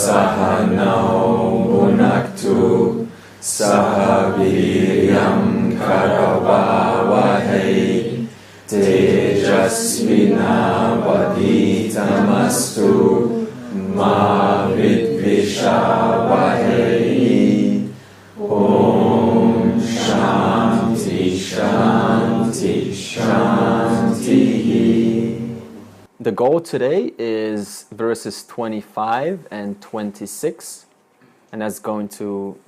Sahano Bhunaktu Sahaviryam Karavavahe Tejasvinavaditamastu Ma Vidvishavahe. Om Shanti Shanti Shanti. The goal today is verses 25 and 26, and that's going to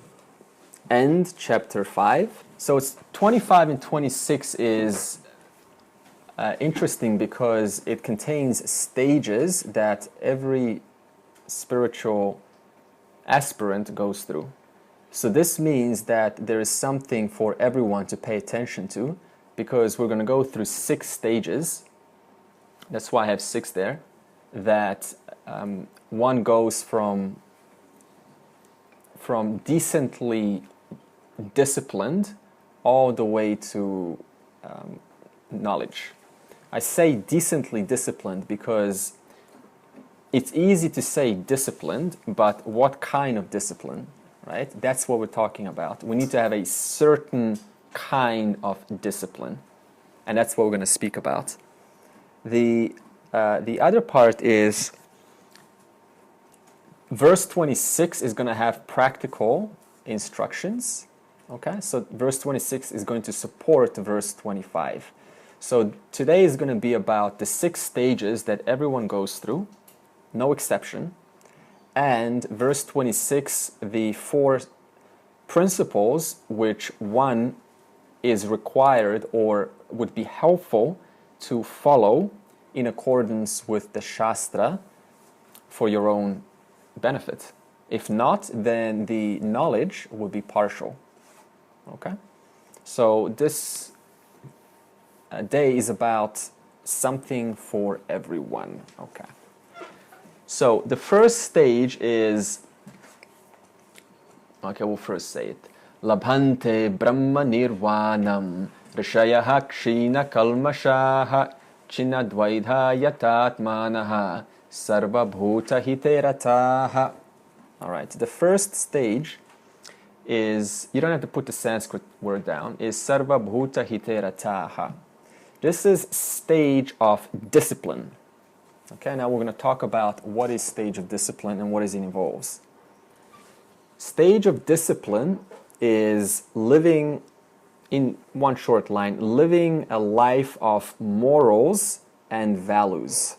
end chapter 5. So it's 25 and 26 is interesting because it contains stages that every spiritual aspirant goes through. So this means that there is something for everyone to pay attention to, because we're going to go through 6 stages. That's why I have 6 there. That one goes from decently disciplined all the way to knowledge. I say decently disciplined because it's easy to say disciplined, but what kind of discipline, right? That's what we're talking about. We need to have a certain kind of discipline, and that's what we're going to speak about. The other part is verse 26 is going to have practical instructions. Okay, so verse 26 is going to support verse 25. So today is going to be about the 6 stages that everyone goes through, no exception. And verse 26, the 4 principles which one is required or would be helpful to follow in accordance with the Shastra for your own benefit. If not, then the knowledge will be partial. Okay? So this day is about something for everyone. Okay. So the first stage is, okay, we'll first say it. Labhante Brahma Nirvanam Rishayaha Kshina Kalmashaha Chinadvaidha Yatatmanaha Sarva Bhuta Hiterataha. Alright, the first stage is, you don't have to put the Sanskrit word down, is Sarva Bhuta Hiterataha. This is stage of discipline. Okay, now we're going to talk about what is stage of discipline and what it involves. Stage of discipline is living, in one short line, living a life of morals and values.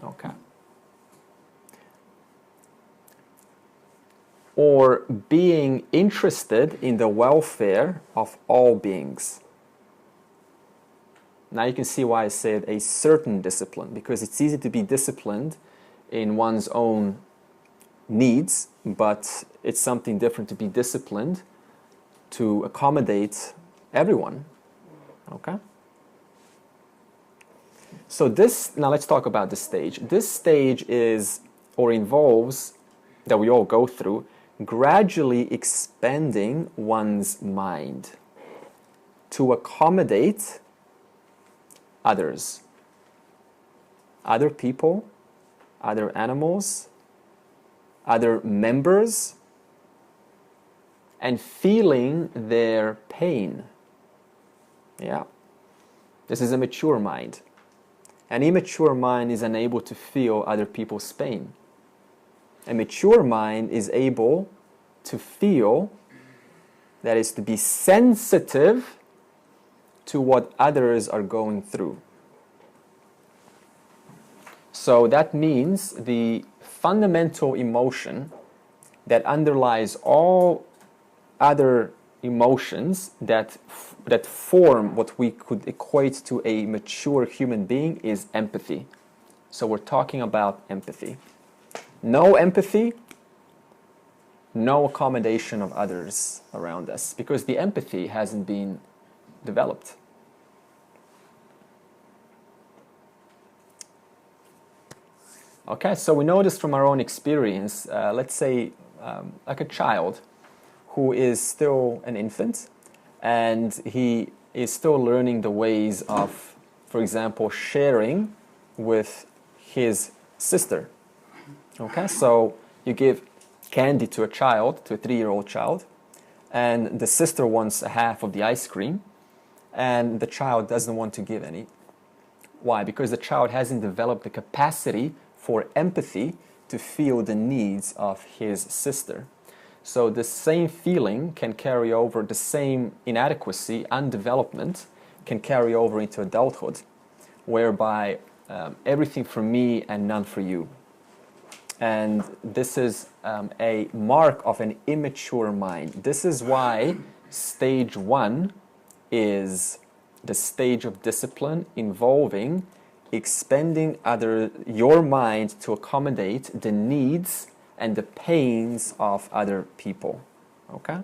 Okay. Or being interested in the welfare of all beings. Now you can see why I said a certain discipline, because it's easy to be disciplined in one's own needs, but it's something different to be disciplined to accommodate everyone. Okay? So now let's talk about this stage. This stage is, or involves, that we all go through, gradually expanding one's mind to accommodate others, other people, other animals, other members, and feeling their pain. Yeah. This is a mature mind. An immature mind is unable to feel other people's pain. A mature mind is able to feel, that is, to be sensitive to what others are going through. So that means the fundamental emotion that underlies all other emotions that form what we could equate to a mature human being is empathy. So we're talking about empathy. No empathy, no accommodation of others around us, because the empathy hasn't been developed. Okay, so we know this from our own experience. Let's say like a child who is still an infant and he is still learning the ways of, for example, sharing with his sister. Okay, so you give candy to a child, to a 3-year-old child, and the sister wants a half of the ice cream, and the child doesn't want to give any. Why? Because the child hasn't developed the capacity for empathy to feel the needs of his sister. So the same feeling can carry over, the same inadequacy, undevelopment can carry over into adulthood, whereby everything for me and none for you. And this is a mark of an immature mind. This is why stage 1 is the stage of discipline involving expending your mind to accommodate the needs and the pains of other people. Okay?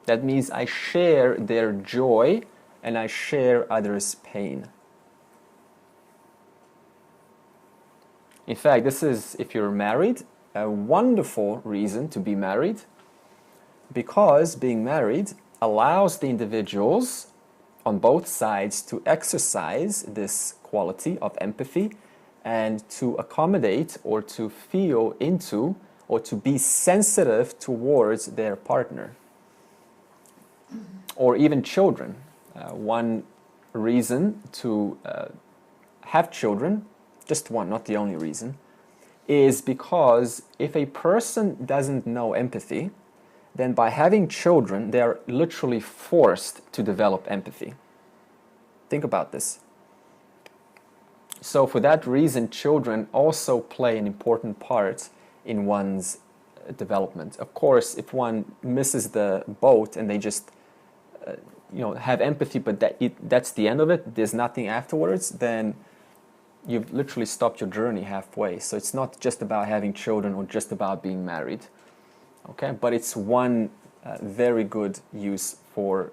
That means I share their joy and I share others' pain. In fact, this is, if you're married, a wonderful reason to be married, because being married allows the individuals on both sides to exercise this quality of empathy and to accommodate or to feel into or to be sensitive towards their partner or even children. One reason to have children, just one, not the only reason, is because if a person doesn't know empathy, then by having children, they are literally forced to develop empathy. Think about this. So for that reason, children also play an important part in one's development. Of course, if one misses the boat and they just have empathy, but that's the end of it, there's nothing afterwards, then you've literally stopped your journey halfway. So it's not just about having children or just about being married. Okay, but it's one very good use for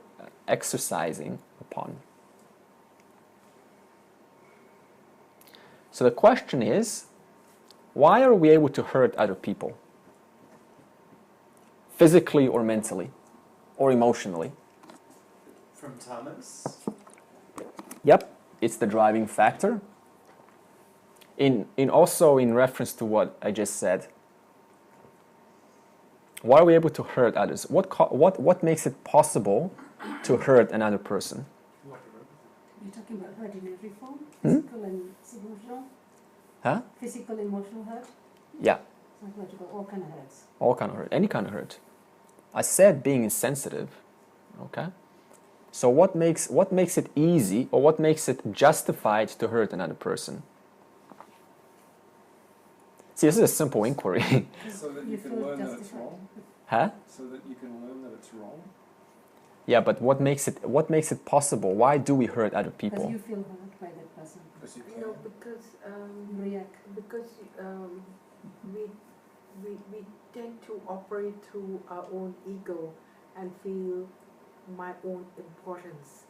exercising upon. So the question is, why are we able to hurt other people? Physically or mentally? Or emotionally? From tamas? Yep, it's the driving factor. Also in reference to what I just said. Why are we able to hurt others? What makes it possible to hurt another person? You're talking about hurt in every form? Physical and emotional? Huh? Physical, emotional hurt? Yeah. Psychological, all kind of hurts. All kind of hurt, any kind of hurt. I said being insensitive, okay? So what makes it easy or what makes it justified to hurt another person? See, this is a simple inquiry. So that you can learn that it's wrong? Huh? So that you can learn that it's wrong? Yeah, but what makes it possible? Why do we hurt other Because people? you feel hurt by that person. Because you can. No, because You react. because we tend to operate through our own ego and feel my own importance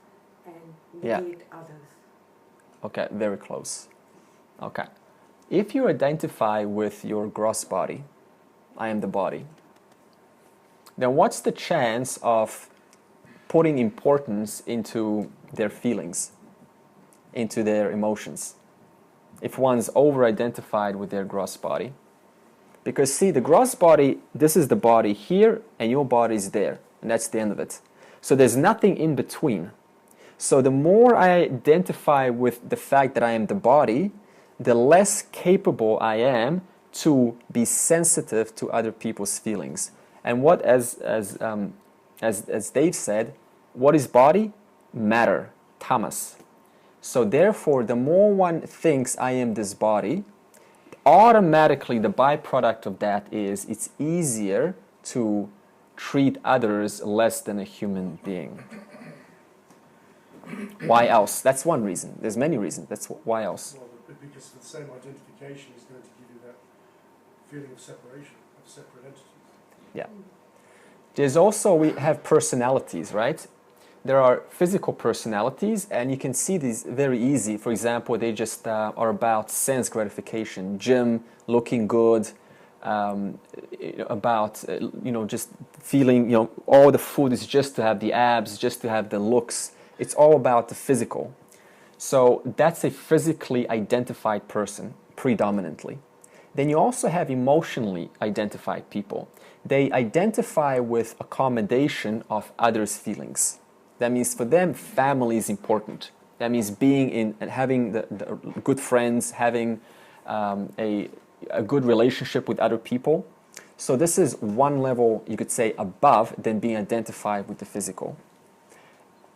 and Yeah. negate others. Okay, very close. Okay. If you identify with your gross body, I am the body, then what's the chance of putting importance into their feelings, into their emotions, if one's over-identified with their gross body? Because see, the gross body, this is the body here, and your body is there, and that's the end of it. So there's nothing in between. So the more I identify with the fact that I am the body, the less capable I am to be sensitive to other people's feelings. And what, as Dave said, what is body? Matter, tamas. So therefore, the more one thinks I am this body, automatically the byproduct of that is it's easier to treat others less than a human being. Why else? That's one reason. There's many reasons. That's why else. Well, because the same identification is going to give you that feeling of separation, of separate entities. Yeah. There's also, we have personalities, right? There are physical personalities, and you can see these very easy. For example, they just are about sense gratification, gym, looking good, about, just feeling, all the food is just to have the abs, just to have the looks. It's all about the physical. So that's a physically identified person, predominantly. Then you also have emotionally identified people. They identify with accommodation of others' feelings. That means for them, family is important. That means being in and having the good friends, having a good relationship with other people. So this is one level, you could say, above than being identified with the physical.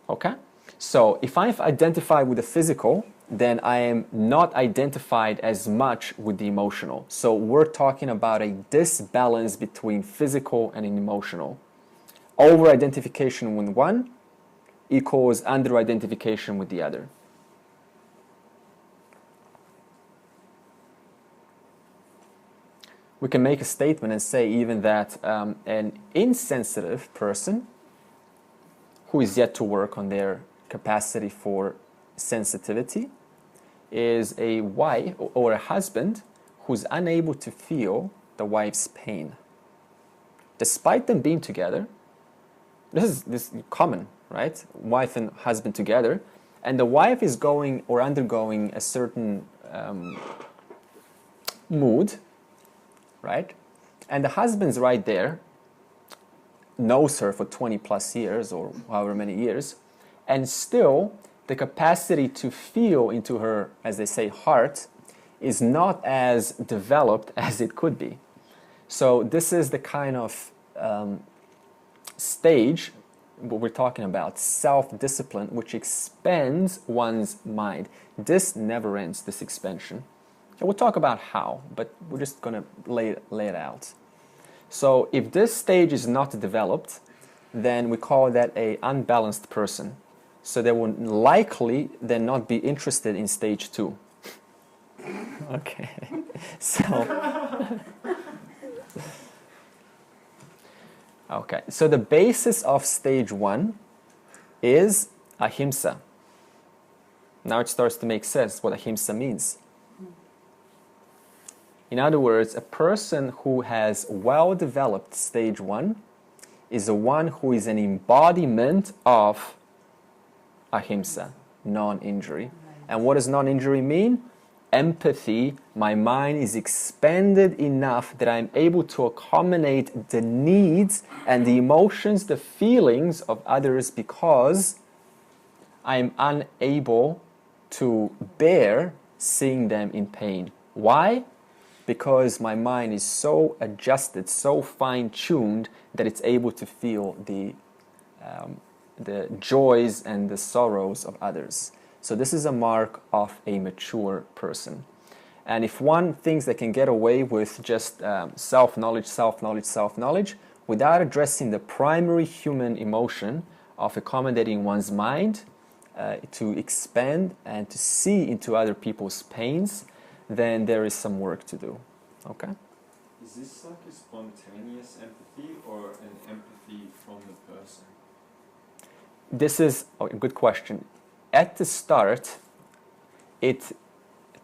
Okay? So if I've identified with the physical, then I am not identified as much with the emotional. So we're talking about a disbalance between physical and emotional. Over-identification with one equals under-identification with the other. We can make a statement and say even that an insensitive person who is yet to work on their capacity for sensitivity is a wife or a husband who's unable to feel the wife's pain. Despite them being together, this is common, right? Wife and husband together, and the wife is going or undergoing a certain mood, right? And the husband's right there, knows her for 20 plus years or however many years, and still the capacity to feel into her, as they say, heart, is not as developed as it could be. So this is the kind of stage, what we're talking about, self-discipline, which expands one's mind. This never ends, this expansion. And we'll talk about how, but we're just going to lay it out. So if this stage is not developed, then we call that an unbalanced person. So they will likely then not be interested in stage 2. Okay. So the basis of stage 1 is ahimsa. Now it starts to make sense what ahimsa means. In other words, a person who has well-developed stage 1 is the one who is an embodiment of ahimsa, non-injury. And what does non-injury mean? Empathy. My mind is expanded enough that I'm able to accommodate the needs and the emotions, the feelings of others because I'm unable to bear seeing them in pain. Why? Because my mind is so adjusted, so fine-tuned that it's able to feel the joys and the sorrows of others. So this is a mark of a mature person. And if one thinks they can get away with just self-knowledge, without addressing the primary human emotion of accommodating one's mind to expand and to see into other people's pains, then there is some work to do. Okay? Is this like a spontaneous empathy or an empathy from the person? This is a good question. At the start, it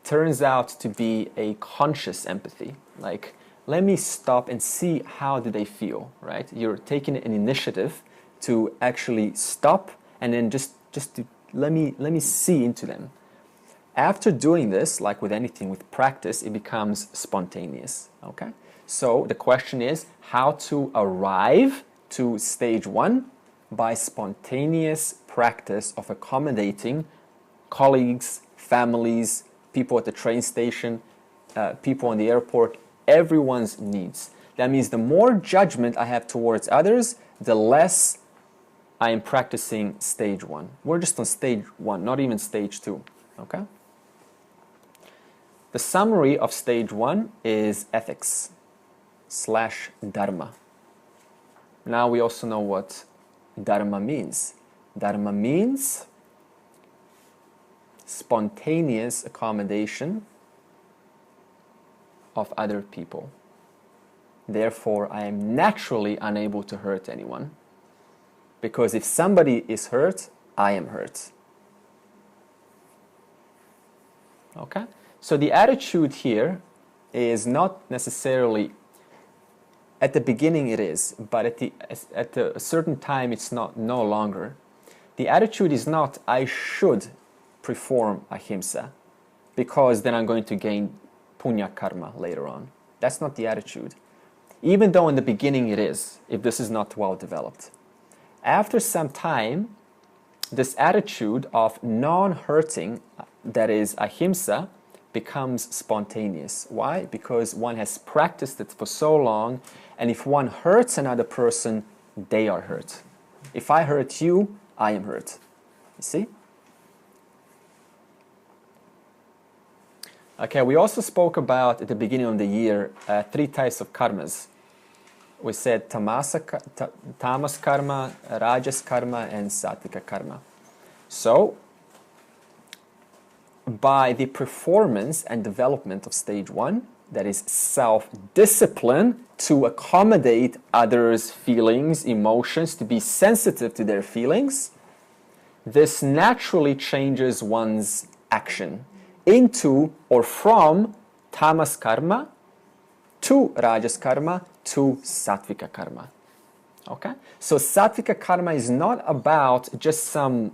turns out to be a conscious empathy. Like, let me stop and see how do they feel, right? You're taking an initiative to actually stop and then just to let me see into them. After doing this, like with anything, with practice, it becomes spontaneous, okay? So the question is how to arrive to stage 1 by spontaneous practice of accommodating colleagues, families, people at the train station, people in the airport, everyone's needs. That means the more judgment I have towards others, the less I am practicing stage 1. We're just on stage 1, not even stage 2, okay? The summary of stage 1 is ethics / Dharma. Now we also know what Dharma means. Dharma means spontaneous accommodation of other people. Therefore, I am naturally unable to hurt anyone. Because if somebody is hurt, I am hurt. Okay? So the attitude here is not necessarily, at the beginning it is, but at a certain time it's no longer. The attitude is not, I should perform ahimsa, because then I'm going to gain punya karma later on. That's not the attitude. Even though in the beginning it is, if this is not well developed. After some time, this attitude of non-hurting, that is ahimsa, becomes spontaneous. Why? Because one has practiced it for so long, and if one hurts another person, they are hurt. If I hurt you, I am hurt. You see? Okay, we also spoke about, at the beginning of the year, 3 types of karmas. We said tamas karma, rajas karma, and sattvika karma. So, by the performance and development of stage 1, that is self-discipline to accommodate others' feelings, emotions, to be sensitive to their feelings, this naturally changes one's action into or from tamas karma to rajas karma to sattvika karma. Okay? So sattvika karma is not about just some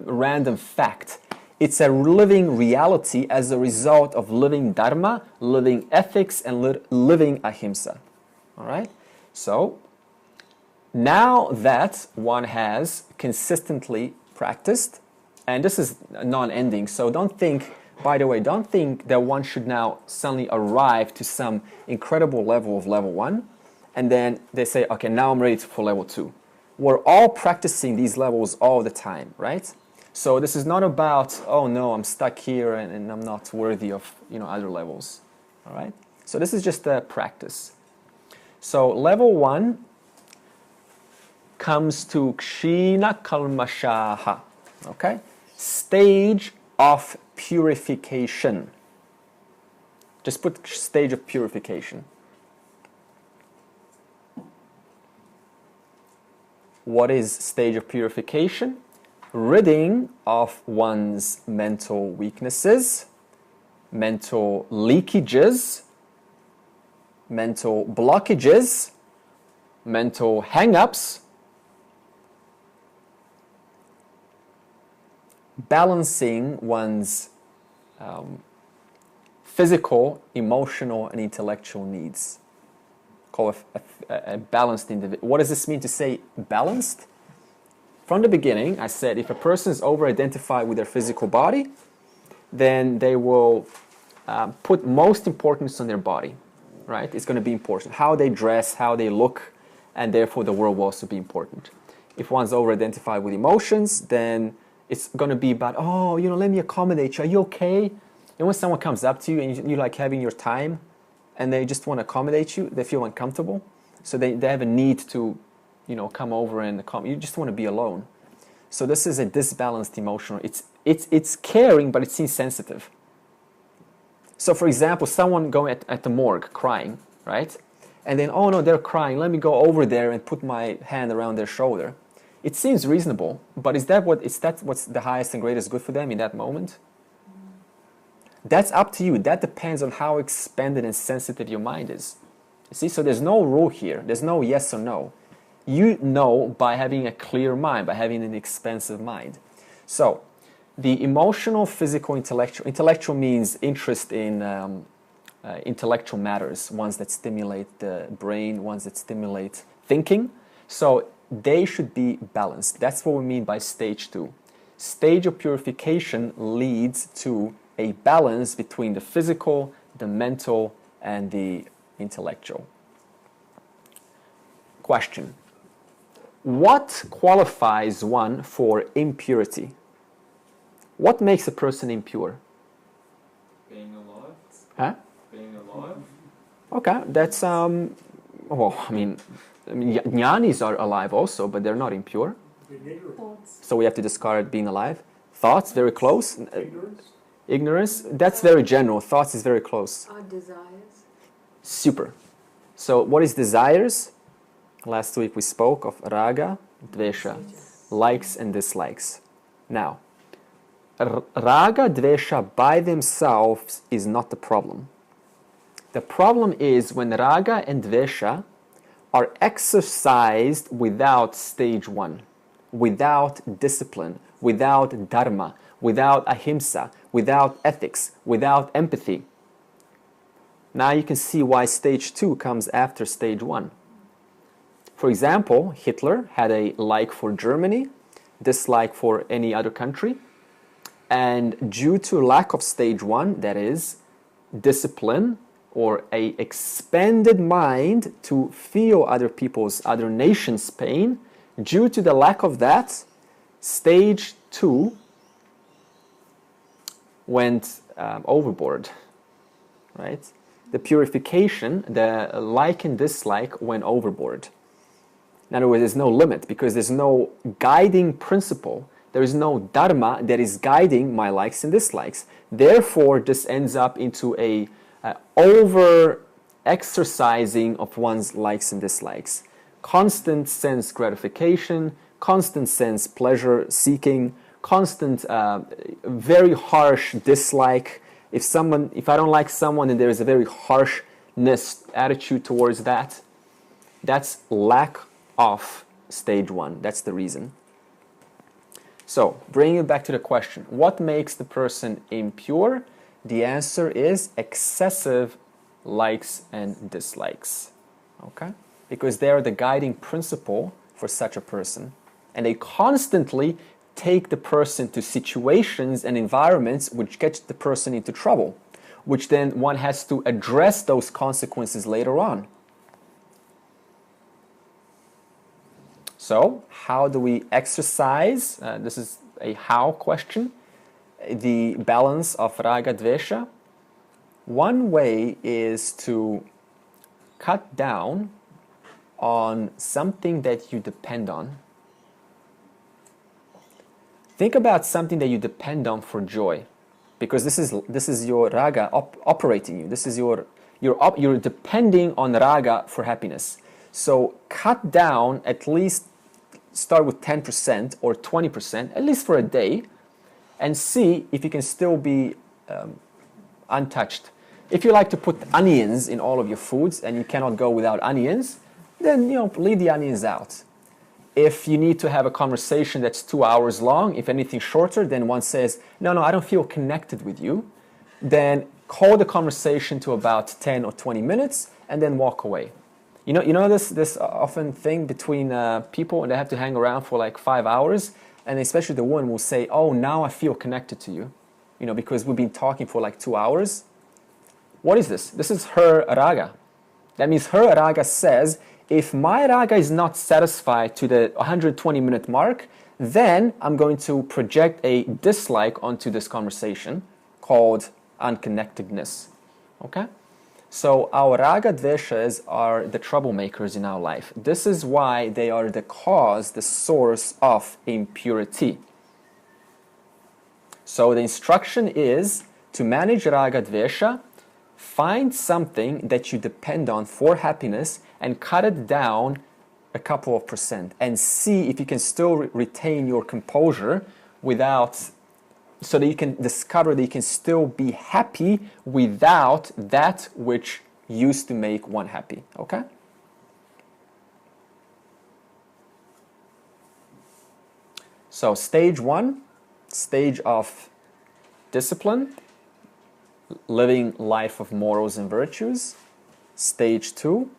random fact. It's a living reality as a result of living dharma, living ethics, and living ahimsa. All right? So, now that one has consistently practiced, and this is non-ending, so don't think, by the way, don't think that one should now suddenly arrive to some incredible level of level 1, and then they say, okay, now I'm ready for level 2. We're all practicing these levels all the time, right? So this is not about, oh no, I'm stuck here and I'm not worthy of other levels. All right? So this is just a practice. So level 1 comes to kshina kalmashaha. Okay? Stage of purification. Just put stage of purification. What is stage of purification? Ridding of one's mental weaknesses, mental leakages, mental blockages, mental hang-ups, balancing one's physical, emotional, and intellectual needs. Call a balanced individual. What does this mean to say balanced? From the beginning, I said if a person is over-identified with their physical body, then they will put most importance on their body, right? It's going to be important. How they dress, how they look, and therefore the world will also be important. If one's over-identified with emotions, then it's going to be about, oh, let me accommodate you. Are you okay? And when someone comes up to you and you like having your time, and they just want to accommodate you, they feel uncomfortable. So they have a need to come over and you just want to be alone. So this is a disbalanced emotional. It's caring, but it's insensitive. So for example, someone going at the morgue crying, right? And then, oh no, they're crying. Let me go over there and put my hand around their shoulder. It seems reasonable, but is that what's the highest and greatest good for them in that moment? That's up to you. That depends on how expanded and sensitive your mind is. You see, so there's no rule here. There's no yes or no. You know by having a clear mind, by having an expansive mind. So, the emotional, physical, intellectual means interest in intellectual matters, ones that stimulate the brain, ones that stimulate thinking. So, they should be balanced. That's what we mean by stage 2. Stage of purification leads to a balance between the physical, the mental, and the intellectual. Question. What qualifies one for impurity? What makes a person impure? Being alive. Huh? Being alive. Okay, that's jnanis are alive also, but they're not impure. Thoughts. So we have to discard being alive. Thoughts, very close. Ignorance. Ignorance, that's very general. Thoughts is very close. Our desires. Super. So what is desires? Last week we spoke of raga, dvesha, likes and dislikes. Now, raga, dvesha by themselves is not the problem. The problem is when raga and dvesha are exercised without stage 1, without discipline, without dharma, without ahimsa, without ethics, without empathy. Now you can see why stage 2 comes after stage 1. For example, Hitler had a like for Germany, dislike for any other country, and due to lack of stage 1, that is, discipline or a expanded mind to feel other nations' pain, due to the lack of that, stage 2 went overboard, right? The purification, the like and dislike went overboard. In other words, there's no limit because there's no guiding principle. There is no Dharma that is guiding my likes and dislikes. Therefore, this ends up into a over-exercising of one's likes and dislikes. Constant sense gratification, constant sense pleasure seeking, constant very harsh dislike. If I don't like someone and there is a very harshness attitude towards that, that's lack of stage 1. That's the reason. So, bringing it back to the question, what makes the person impure? The answer is excessive likes and dislikes. Okay? Because they are the guiding principle for such a person. And they constantly take the person to situations and environments which get the person into trouble, which then one has to address those consequences later on. So, how do we exercise? This is a how question. The balance of raga dvesha. One way is to cut down on something that you depend on. Think about something that you depend on for joy, because this is your raga operating you. This is you're depending on raga for happiness. So cut down, at least start with 10% or 20%, at least for a day, and see if you can still be untouched. If you like to put onions in all of your foods and you cannot go without onions, then leave the onions out. If you need to have a conversation that's 2 hours long, if anything shorter, then one says, no, I don't feel connected with you, then call the conversation to about 10 or 20 minutes and then walk away. You know this often thing between people, and they have to hang around for like 5 hours, and especially the one will say, oh, now I feel connected to you, because we've been talking for like 2 hours. What is this? This is her raga. That means her raga says, if my raga is not satisfied to the 120-minute mark, then I'm going to project a dislike onto this conversation called unconnectedness. Okay? So our raga dveshas are the troublemakers in our life. This is why they are the cause, the source of impurity. So the instruction is to manage raga dvesha, find something that you depend on for happiness and cut it down a couple of percent and see if you can still retain your composure so that you can discover that you can still be happy without that which used to make one happy. Okay? So stage 1, stage of discipline, living life of morals and virtues. Stage 2,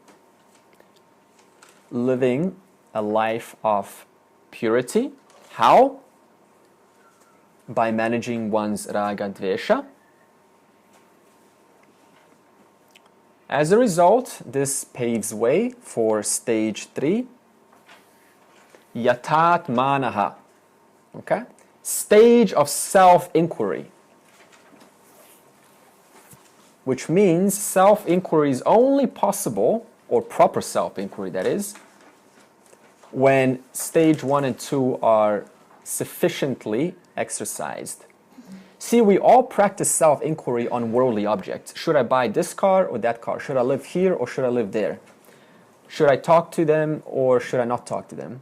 living a life of purity. How? By managing one's raga dvesha. As a result, this paves way for stage 3, yatat manaha. Okay? Stage of self-inquiry. Which means self-inquiry is only possible, or proper self-inquiry that is, when stage 1 and 2 are sufficiently exercised. See, we all practice self-inquiry on worldly objects. Should I buy this car or that car? Should I live here or should I live there? Should I talk to them or should I not talk to them?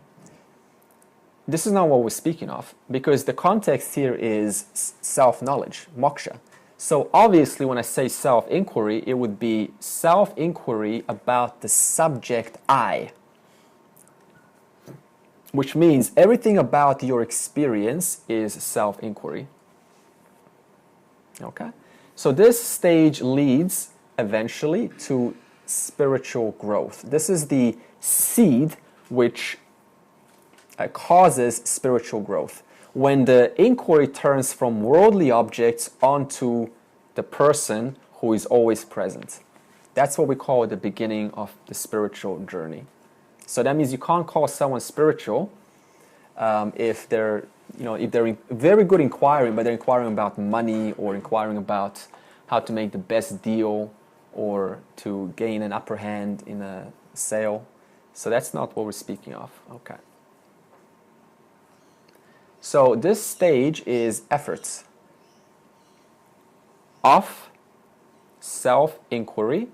This is not what we're speaking of, because the context here is self-knowledge, moksha. So obviously when I say self-inquiry, it would be self-inquiry about the subject I. Which means everything about your experience is self-inquiry. Okay? So this stage leads eventually to spiritual growth. This is the seed which causes spiritual growth. When the inquiry turns from worldly objects onto the person who is always present. That's what we call the beginning of the spiritual journey. So that means you can't call someone spiritual if they're very good inquiring, but they're inquiring about money or inquiring about how to make the best deal or to gain an upper hand in a sale. So that's not what we're speaking of. Okay. So this stage is efforts of self-inquiry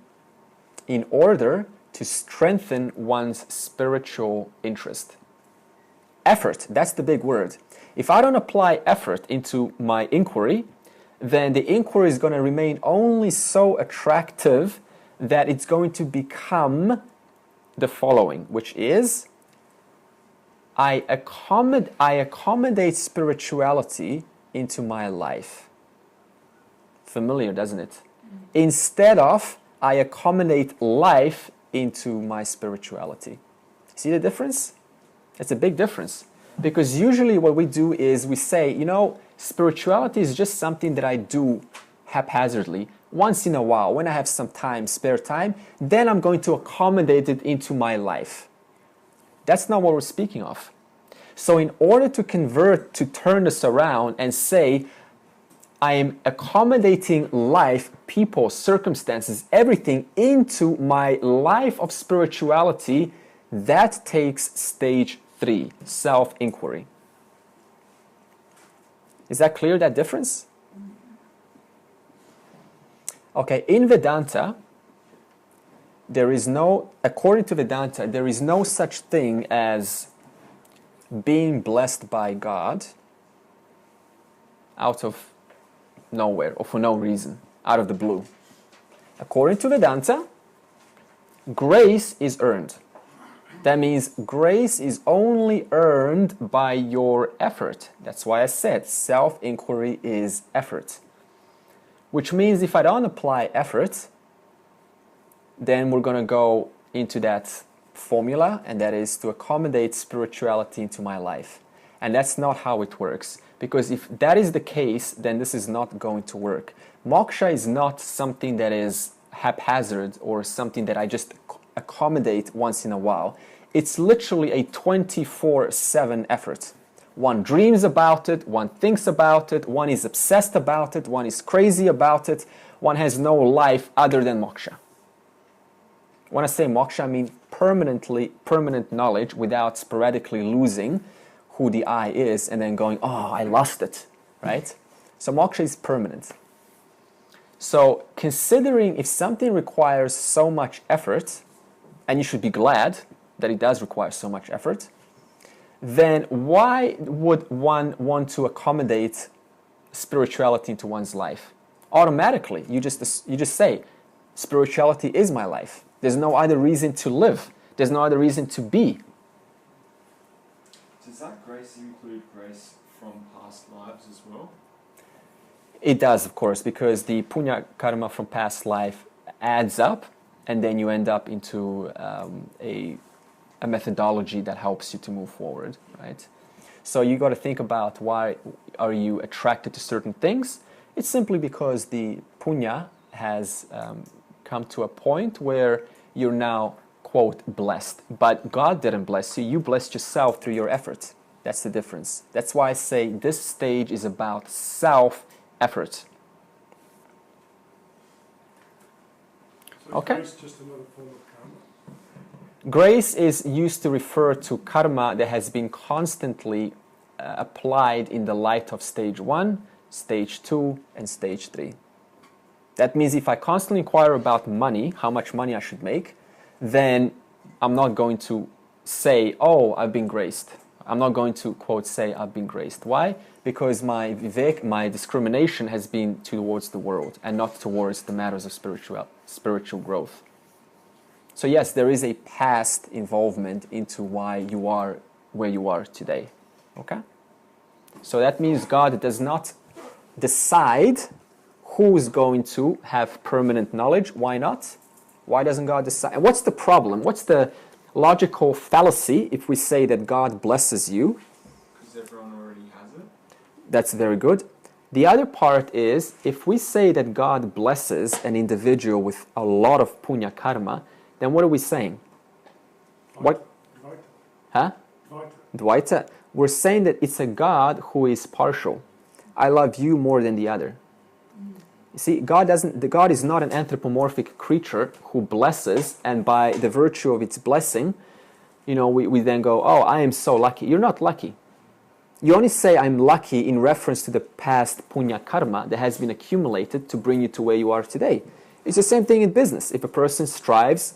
in order to strengthen one's spiritual interest. Effort, that's the big word. If I don't apply effort into my inquiry, then the inquiry is going to remain only so attractive that it's going to become the following, which is I accommodate spirituality into my life. Familiar, doesn't it? Instead of I accommodate life into my spirituality. See the difference? It's a big difference. Because usually what we do is we say, spirituality is just something that I do haphazardly, once in a while, when I have some time, spare time, then I'm going to accommodate it into my life. That's not what we're speaking of. So in order to turn this around and say, I am accommodating life, people, circumstances, everything into my life of spirituality, that takes stage 3, self-inquiry. Is that clear, that difference? Okay, in Vedanta, according to Vedanta, there is no such thing as being blessed by God out of nowhere or for no reason, out of the blue. According to Vedanta, grace is earned. That means grace is only earned by your effort. That's why I said self-inquiry is effort. Which means if I don't apply effort, then we're going to go into that formula, and that is to accommodate spirituality into my life. And that's not how it works. Because if that is the case, then this is not going to work. Moksha is not something that is haphazard or something that I just accommodate once in a while. It's literally a 24/7 effort. One dreams about it, one thinks about it, one is obsessed about it, one is crazy about it, one has no life other than moksha. When I say moksha, I mean permanent knowledge without sporadically losing who the I is and then going, oh, I lost it, right? So moksha is permanent. So considering if something requires so much effort, and you should be glad that it does require so much effort, then why would one want to accommodate spirituality into one's life? Automatically, you just say, spirituality is my life. There's no other reason to live. There's no other reason to be. Does that grace include grace from past lives as well? It does, of course, because the punya karma from past life adds up, and then you end up into a methodology that helps you to move forward, right? So you got to think about why are you attracted to certain things. It's simply because the punya has come to a point where you're now, quote, blessed. But God didn't bless you. You blessed yourself through your efforts. That's the difference. That's why I say this stage is about self-effort. So Okay. grace is just another form of karma. Grace is used to refer to karma that has been constantly applied in the light of stage 1, stage 2, and stage 3. That means if I constantly inquire about money, how much money I should make, then I'm not going to say, oh, I've been graced. I'm not going to, quote, say I've been graced. Why? Because my vivek, my discrimination has been towards the world and not towards the matters of spiritual growth. So yes, there is a past involvement into why you are where you are today. Okay? So that means God does not decide who's going to have permanent knowledge? Why not? Why doesn't God decide? And what's the problem? What's the logical fallacy if we say that God blesses you? Because everyone already has it. That's very good. The other part is, if we say that God blesses an individual with a lot of punya karma, then what are we saying? What? Dvaita. Huh? Dvaita. Dvaita. We're saying that it's a God who is partial. I love you more than the other. You see, God is not an anthropomorphic creature who blesses, and by the virtue of its blessing, we then go, oh, I am so lucky. You're not lucky. You only say I'm lucky in reference to the past punya karma that has been accumulated to bring you to where you are today. It's the same thing in business. If a person strives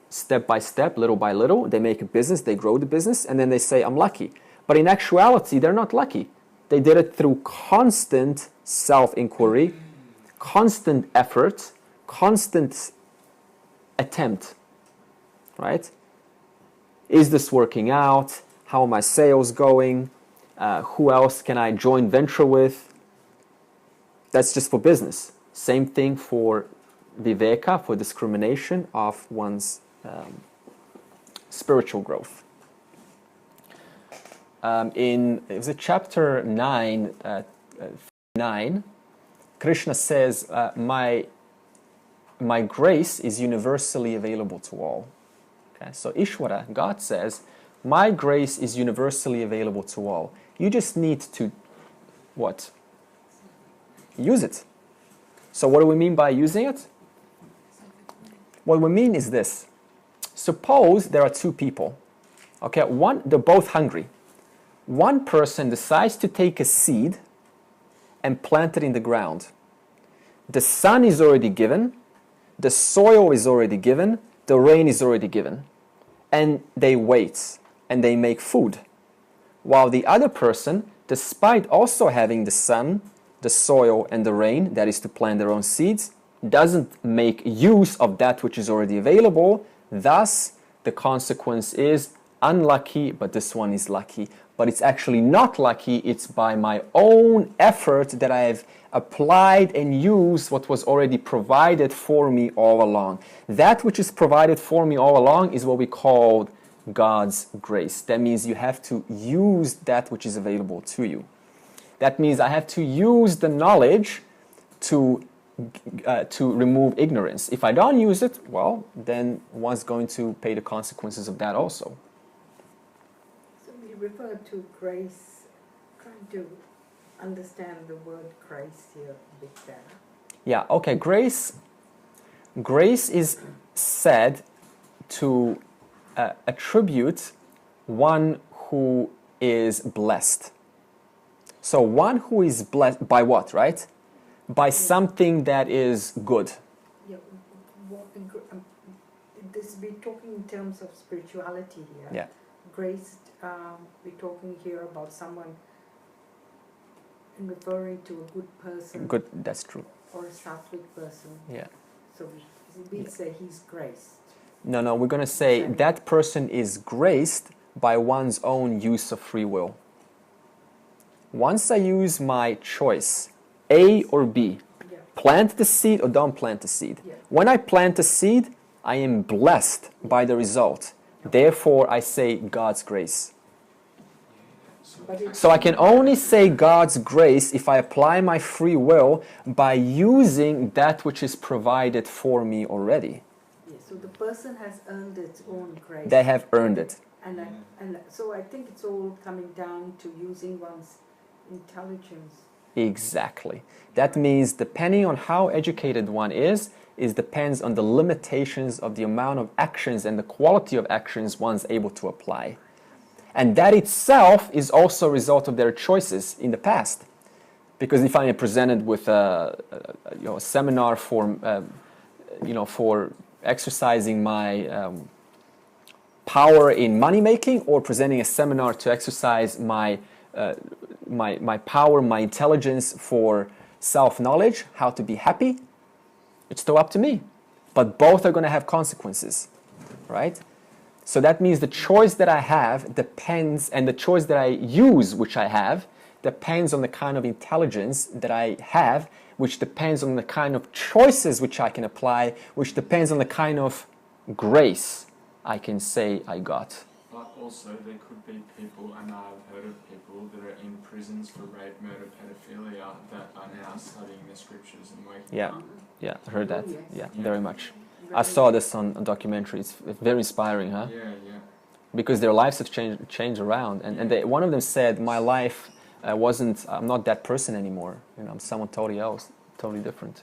step by step, little by little, they make a business, they grow the business, and then they say, I'm lucky. But in actuality, they're not lucky. They did it through constant self-inquiry, constant effort, constant attempt, right? Is this working out? How are my sales going? Who else can I joint venture with? That's just for business. Same thing for viveka, for discrimination of one's spiritual growth. It was chapter 9, 9, Krishna says, my grace is universally available to all. Okay? So Ishwara, God says, my grace is universally available to all. You just need to, what? Use it. So what do we mean by using it? What we mean is this. Suppose there are two people. Okay, they're both hungry. One person decides to take a seed and plant it in the ground. The sun is already given, the soil is already given, the rain is already given. And they wait, and they make food. While the other person, despite also having the sun, the soil, and the rain, that is to plant their own seeds, doesn't make use of that which is already available. Thus, the consequence is unlucky, but this one is lucky. But it's actually not lucky, it's by my own effort that I have applied and used what was already provided for me all along. That which is provided for me all along is what we call God's grace. That means you have to use that which is available to you. That means I have to use the knowledge to remove ignorance. If I don't use it, well, then one's going to pay the consequences of that also. So we refer to grace, trying to understand the word grace here a bit better. Yeah, okay, grace is said to attribute one who is blessed. So one who is blessed by what, right? By something that is good. Yeah, this we're talking in terms of spirituality here. Yeah. Grace, we're talking here about someone and referring to a good person. Good, that's true. Or a sattvic person. Yeah. So we say he's graced. No, we're going to say that person is graced by one's own use of free will. Once I use my choice, A or B, plant the seed or don't plant the seed. When I plant the seed, I am blessed by the result. Therefore, I say God's grace. So I can only say God's grace if I apply my free will by using that which is provided for me already. So the person has earned its own grace. They have earned it. And so I think it's all coming down to using one's intelligence. Exactly. That means depending on how educated one is depends on the limitations of the amount of actions and the quality of actions one's able to apply. And that itself is also a result of their choices in the past. Because if I am presented with a seminar for exercising my power in money making, or presenting a seminar to exercise my power, my intelligence for self-knowledge, how to be happy, it's still up to me. But both are going to have consequences, right? So that means the choice that I have depends, and the choice that I use, which I have, depends on the kind of intelligence that I have, which depends on the kind of choices which I can apply, which depends on the kind of grace I can say I got. But also there could be people, and I've heard of people that are in prisons for rape, murder, pedophilia that are now studying the scriptures and waking Yeah. up. Yeah, I heard that. Oh, yes. Yeah, very much. I saw this on a documentary. It's very inspiring, huh? Yeah, yeah. Because their lives have changed around. And one of them said, my life I'm not that person anymore. You know, I'm someone totally else, totally different.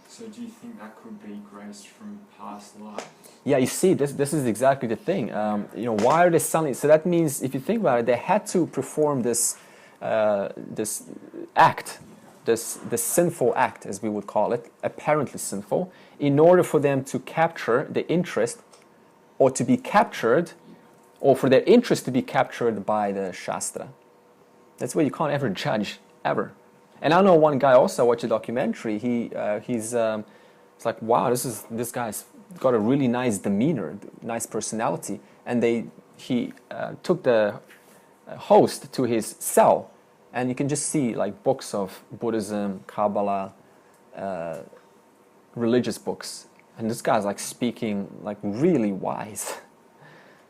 So do you think that could be grace from past lives? Yeah, you see, this is exactly the thing. You know, why are they suddenly? So that means, if you think about it, they had to perform this this act, this sinful act, as we would call it, apparently sinful, in order for them to capture the interest, or to be captured, or for their interest to be captured by the Shastra. That's why you can't ever judge, ever. And I know one guy also, I watched a documentary, it's like, wow, this guy's got a really nice demeanor, nice personality. And he took the host to his cell, and you can just see like books of Buddhism, Kabbalah, religious books. And this guy's like speaking like really wise.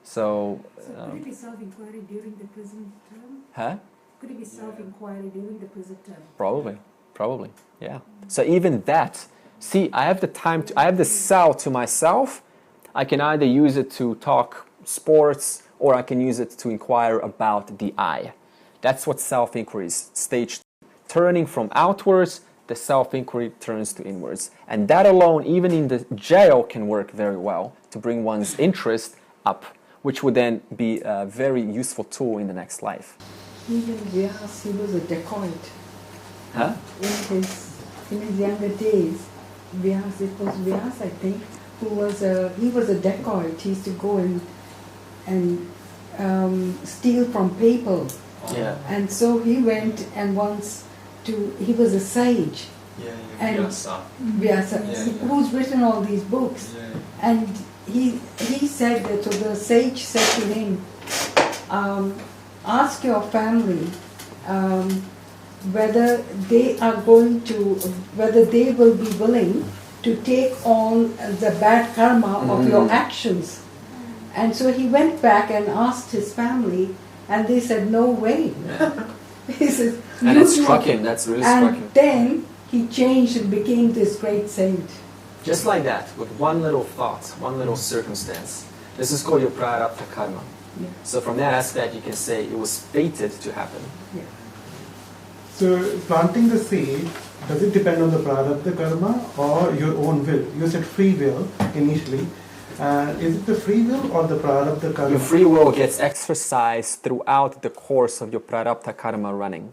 So could it be self-inquiry during the prison term? huh? Could it be self-inquiry during the prison term? Probably, yeah. So even that, see, I have the cell to myself. I can either use it to talk sports, or I can use it to inquire about the I. That's what self-inquiry is. Stage 2. Turning from outwards, the self-inquiry turns to inwards. And that alone, even in the jail, can work very well to bring one's interest up, which would then be a very useful tool in the next life. Even Vyas, he was a dacoit. Huh? In his younger days, Vyas, it was Vyas, I think, he was a dacoit. He used to go and steal from people. Yeah. And so he went and he was a sage. Yeah, And Vyasa. Vyasa, who's written all these books. Yeah. And he said that, so the sage said to him, ask your family whether they will be willing to take on the bad karma of your actions. And so he went back and asked his family, and they said, no way. He says, And it struck him, that's really struck him. And then he changed and became this great saint. Just like that, with one little thought, one little circumstance. This is called your prarabdha karma. Yeah. So from that aspect, you can say it was fated to happen. Yeah. So planting the seed, does it depend on the prarabdha karma or your own will? You said free will initially. Is it the free will or the prarabdha karma? Your free will gets exercised throughout the course of your prarabdha karma running.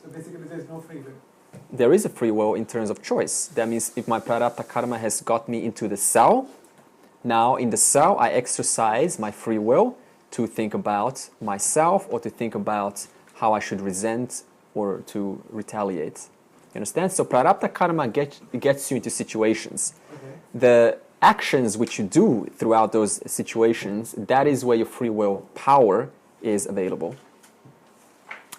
So basically there is no free will. There is a free will in terms of choice. That means if my prarabdha karma has got me into the cell, now in the cell I exercise my free will to think about myself, or to think about how I should resent or to retaliate. You understand? So prarabdha karma gets you into situations. Okay. The actions which you do throughout those situations, that is where your free will power is available.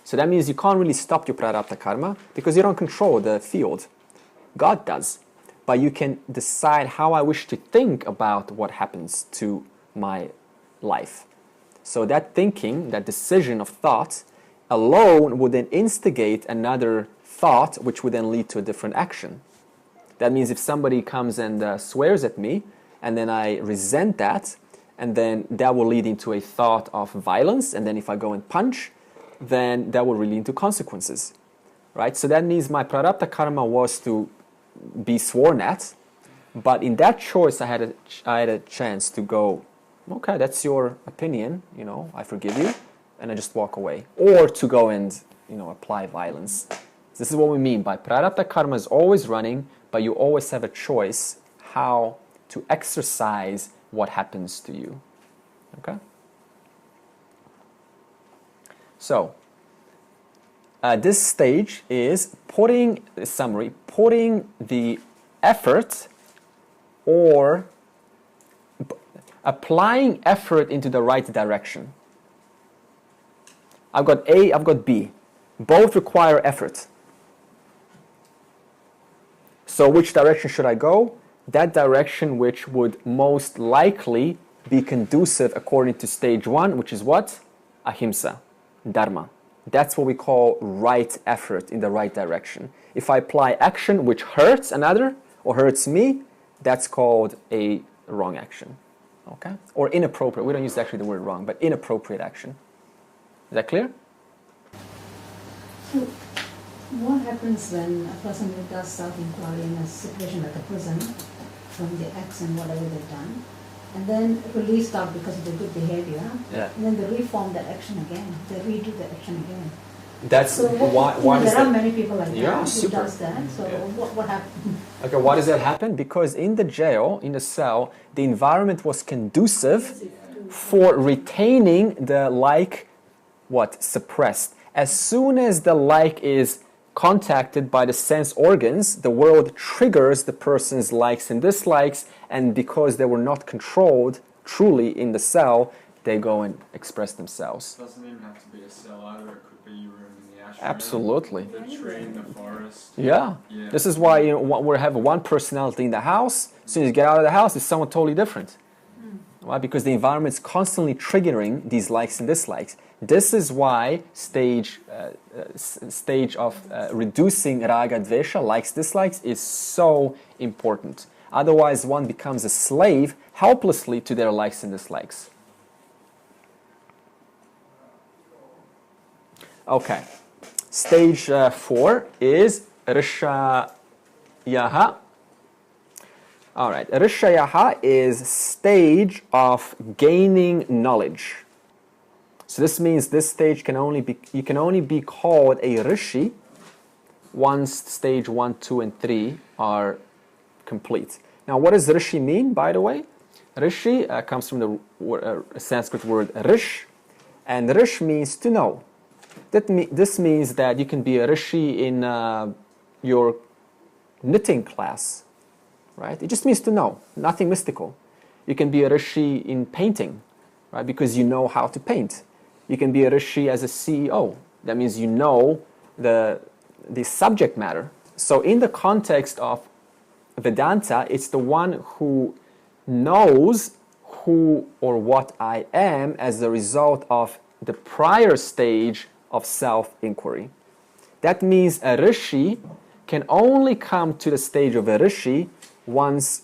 So that means you can't really stop your prarabdha karma because you don't control the field. God does. But you can decide how I wish to think about what happens to my life. So that thinking, that decision of thought, alone would then instigate another thought which would then lead to a different action. That means if somebody comes and swears at me, and then I resent that, and then that will lead into a thought of violence, and then if I go and punch, then that will lead into consequences, right? So that means my prarabdha karma was to be sworn at, but in that choice I had a chance to go, okay, that's your opinion, I forgive you, and I just walk away. Or to go and, apply violence. This is what we mean by prarabdha karma is always running, but you always have a choice how to exercise what happens to you. Okay? So, this stage is putting the effort or applying effort into the right direction. I've got A, I've got B. Both require effort. So which direction should I go? That direction which would most likely be conducive according to stage 1, which is what? Ahimsa, Dharma. That's what we call right effort in the right direction. If I apply action which hurts another or hurts me, that's called a wrong action. Okay? Or inappropriate. We don't use actually the word wrong, but inappropriate action. Is that clear? So, what happens when a person who does self-inquiry in a situation like a prison, from the acts and whatever they've done, and then released out because of their good behavior, Yeah. and then they reform that action again, they redo the action again. That's So why there are many people like Yeah, that who super. does that. So Yeah. what happened? Okay, why does that happen? Because in the jail, in the cell, the environment was conducive for retaining the suppressed. As soon as the is contacted by the sense organs, the world triggers the person's likes and dislikes, and because they were not controlled truly in the cell, they go and express themselves. It doesn't even have to be a cell either, it could be your room in the ashram. Absolutely. The tree in the forest. Yeah. Yeah. This is why we have one personality in the house. As soon as you get out of the house, it's someone totally different. Why? Because the environment is constantly triggering these likes and dislikes. This is why stage of reducing raga dvesha, likes, dislikes, is so important. Otherwise, one becomes a slave helplessly to their likes and dislikes. Okay. Stage 4 is rishayaha. All right. Rishayaha is stage of gaining knowledge. So this means this stage you can only be called a rishi once stage 1, 2, and 3 are complete. Now, what does rishi mean, by the way? Rishi comes from the Sanskrit word rish, and rish means to know. This means that you can be a rishi in your knitting class, right? It just means to know, nothing mystical. You can be a rishi in painting, right? Because you know how to paint. You can be a rishi as a CEO. That means you know the subject matter. So in the context of Vedanta, it's the one who knows who or what I am as a result of the prior stage of self-inquiry. That means a rishi can only come to the stage of a rishi once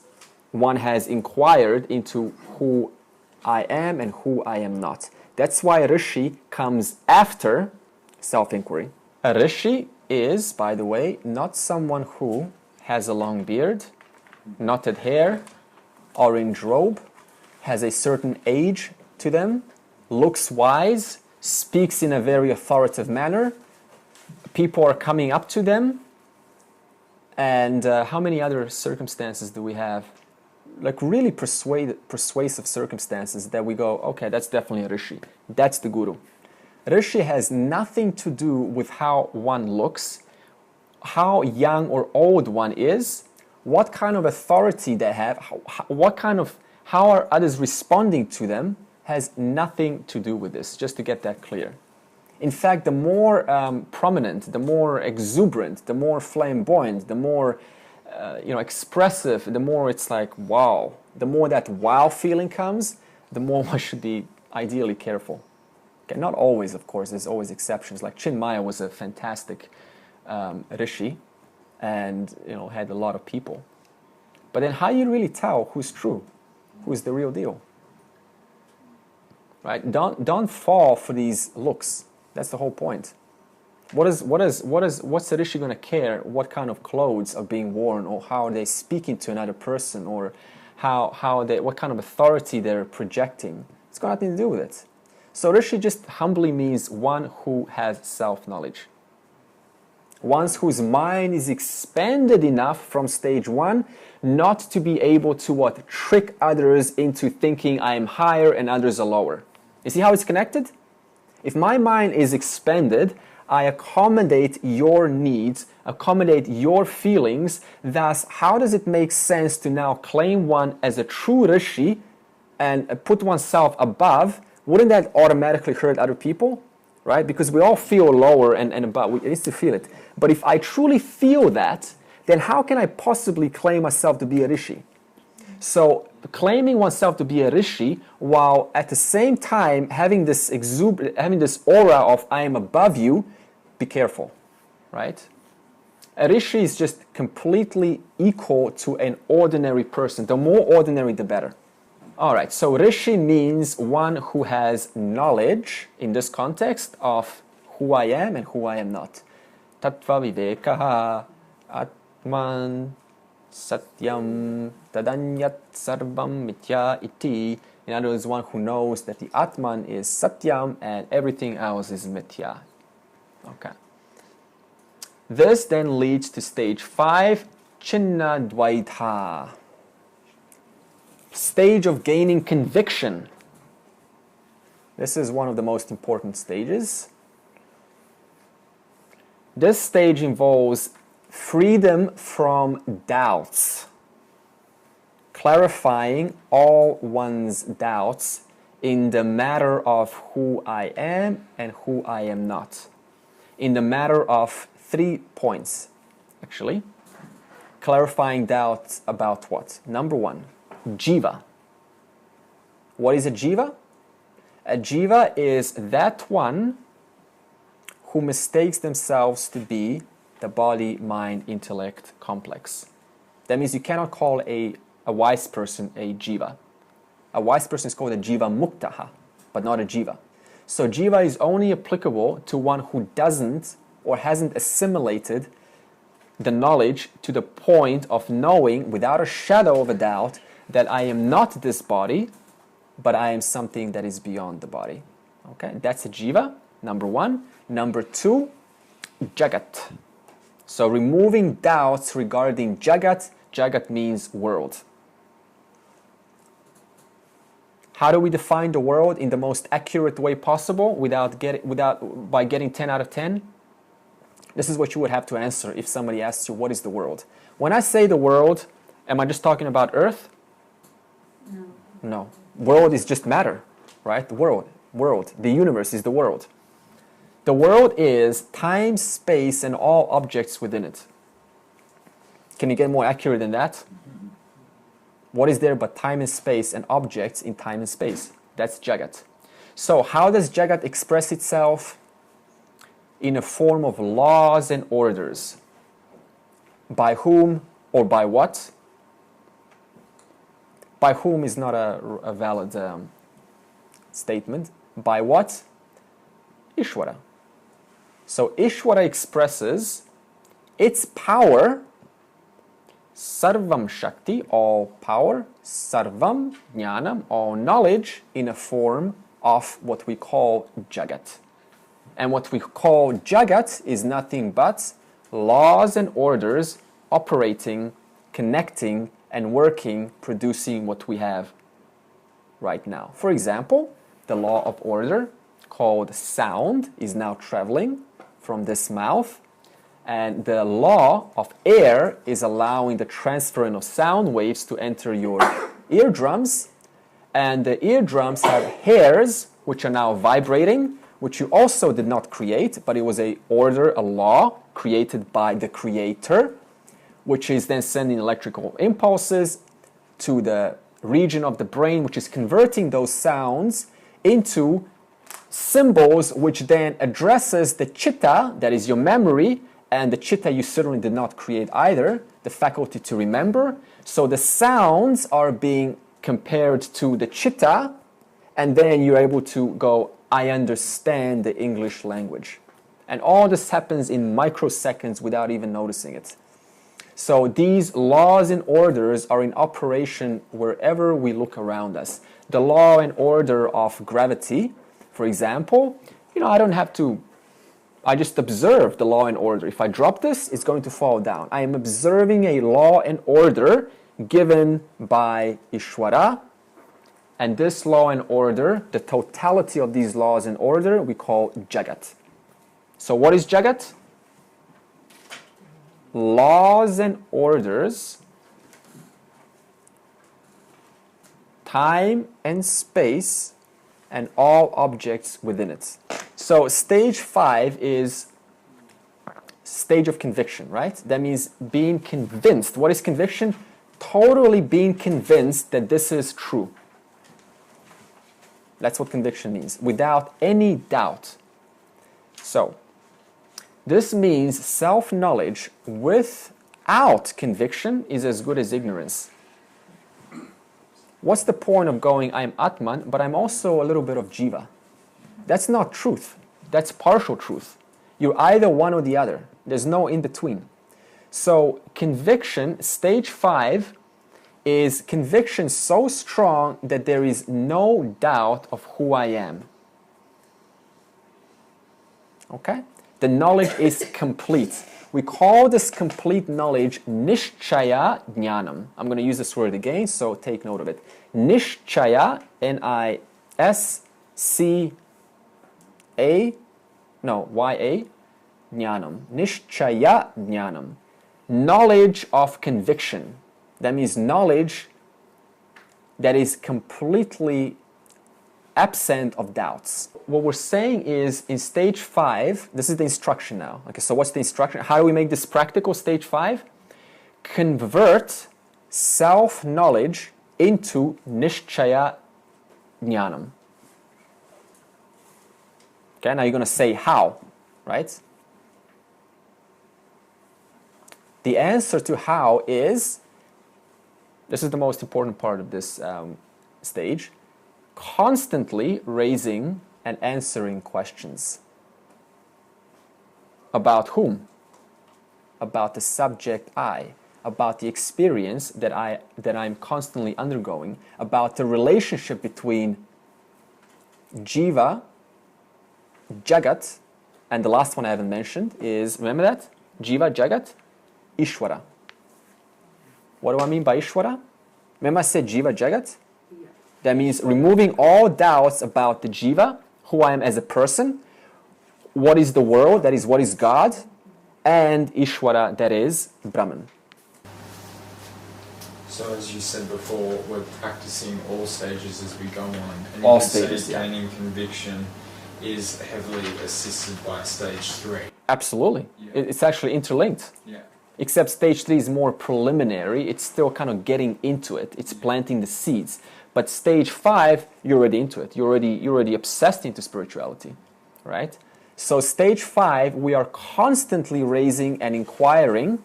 one has inquired into who I am and who I am not. That's why a rishi comes after self-inquiry. A rishi is, by the way, not someone who has a long beard, knotted hair, orange robe, has a certain age to them, looks wise, speaks in a very authoritative manner, people are coming up to them, and how many other circumstances do we have? Like really persuasive circumstances that we go, okay, that's definitely a rishi. That's the guru. Rishi has nothing to do with how one looks, how young or old one is, what kind of authority they have, how are others responding to them, has nothing to do with this, just to get that clear. In fact, the more prominent, the more exuberant, the more flamboyant, the more expressive, the more it's like, wow. The more that wow feeling comes, the more one should be ideally careful. Okay, not always, of course, there's always exceptions. Like Chinmaya was a fantastic rishi and had a lot of people. But then how do you really tell who's true, who's the real deal? Right? Don't fall for these looks. That's the whole point. What's the rishi going to care what kind of clothes are being worn, or how are they speaking to another person, or what kind of authority they're projecting? It's got nothing to do with it. So rishi just humbly means one who has self-knowledge. One whose mind is expanded enough from stage 1 not to be able to trick others into thinking I am higher and others are lower. You see how it's connected? If my mind is expanded, I accommodate your needs, accommodate your feelings. Thus, how does it make sense to now claim one as a true rishi and put oneself above? Wouldn't that automatically hurt other people? right? Because we all feel lower and above. We need to feel it. But if I truly feel that, then how can I possibly claim myself to be a rishi? So claiming oneself to be a rishi while at the same time having this aura of I am above you, be careful, right? A rishi is just completely equal to an ordinary person. The more ordinary, the better. All right, so rishi means one who has knowledge in this context of who I am and who I am not. Tattva vivekaha atman satyam tadanyat sarvam mitya iti. In other words, one who knows that the Atman is satyam and everything else is mitya. Okay. This then leads to stage 5, chinna dvaita. Stage of gaining conviction. This is one of the most important stages. This stage involves freedom from doubts, clarifying all one's doubts in the matter of who I am and who I am not. In the matter of 3 points, actually. Clarifying doubts about what? Number 1, Jeeva. What is a Jeeva? A Jeeva is that one who mistakes themselves to be the body-mind-intellect complex. That means you cannot call a wise person a Jeeva. A wise person is called a Jeeva Muktaha, but not a Jeeva. So Jeeva is only applicable to one who doesn't or hasn't assimilated the knowledge to the point of knowing without a shadow of a doubt that I am not this body, but I am something that is beyond the body. Okay, that's a Jeeva, number 1. Number 2, Jagat. So removing doubts regarding Jagat. Jagat means world. How do we define the world in the most accurate way possible by getting 10 out of 10? This is what you would have to answer if somebody asks you, what is the world? When I say the world, am I just talking about Earth? No. No. World is just matter, right? The world. The universe is the world. The world is time, space, and all objects within it. Can you get more accurate than that? What is there but time and space and objects in time and space? That's Jagat. So how does Jagat express itself? In a form of laws and orders. By whom or by what? By whom is not a valid statement. By what? Ishwara. So Ishwara expresses its power, Sarvam Shakti, all power, Sarvam Jnana, all knowledge, in a form of what we call Jagat. And what we call Jagat is nothing but laws and orders operating, connecting, and working, producing what we have right now. For example, the law of order called sound is now traveling from this mouth, and the law of air is allowing the transference of sound waves to enter your eardrums, and the eardrums have hairs which are now vibrating, which you also did not create, but it was a order, a law created by the creator, which is then sending electrical impulses to the region of the brain, which is converting those sounds into symbols, which then addresses the chitta, that is your memory, and the chitta you certainly did not create either, the faculty to remember. So the sounds are being compared to the chitta, and then you're able to go, I understand the English language. And all this happens in microseconds without even noticing it. So these laws and orders are in operation wherever we look around us. The law and order of gravity, for example, I just observe the law and order. If I drop this, it's going to fall down. I am observing a law and order given by Ishwara. And this law and order, the totality of these laws and order, we call Jagat. So what is Jagat? Laws and orders, time and space, and all objects within it. So stage 5 is stage of conviction, right? That means being convinced. What is conviction? Totally being convinced that this is true. That's what conviction means, without any doubt. So, this means self-knowledge without conviction is as good as ignorance. What's the point of going, I'm Atman, but I'm also a little bit of Jeeva? That's not truth. That's partial truth. You're either one or the other. There's no in between. So conviction, stage 5, is conviction so strong that there is no doubt of who I am. Okay? The knowledge is complete. We call this complete knowledge Nishchaya Jnanam. I'm going to use this word again, so take note of it. Nishchaya, Y-A, Jnanam. Nishchaya Jnanam. Knowledge of conviction. That means knowledge that is completely absent of doubts. What we're saying is in stage 5, this is the instruction now. Okay, so what's the instruction? How do we make this practical? Stage 5, convert self-knowledge into Nishchaya Jnanam. Okay, now you're going to say how, right? The answer to how is, this is the most important part of this stage, constantly raising and answering questions. About whom? About the subject I, about the experience that I'm constantly undergoing, about the relationship between Jeeva, Jagat, and the last one I haven't mentioned is, remember that? Jeeva, Jagat, Ishwara. What do I mean by Ishwara? Remember I said Jeeva, Jagat? Yeah. That means removing all doubts about the Jeeva, who I am as a person, what is the world, that is what is God, and Ishwara, that is Brahman. So as you said before, we're practicing all stages as we go on. And All you can stages, say yeah. gaining conviction is heavily assisted by stage 3. Absolutely. Yeah. It's actually interlinked. Yeah. Except stage 3 is more preliminary. It's still kind of getting into it. It's planting the seeds. But stage 5, you're already into it. You're already obsessed into spirituality, right? So stage 5, we are constantly raising and inquiring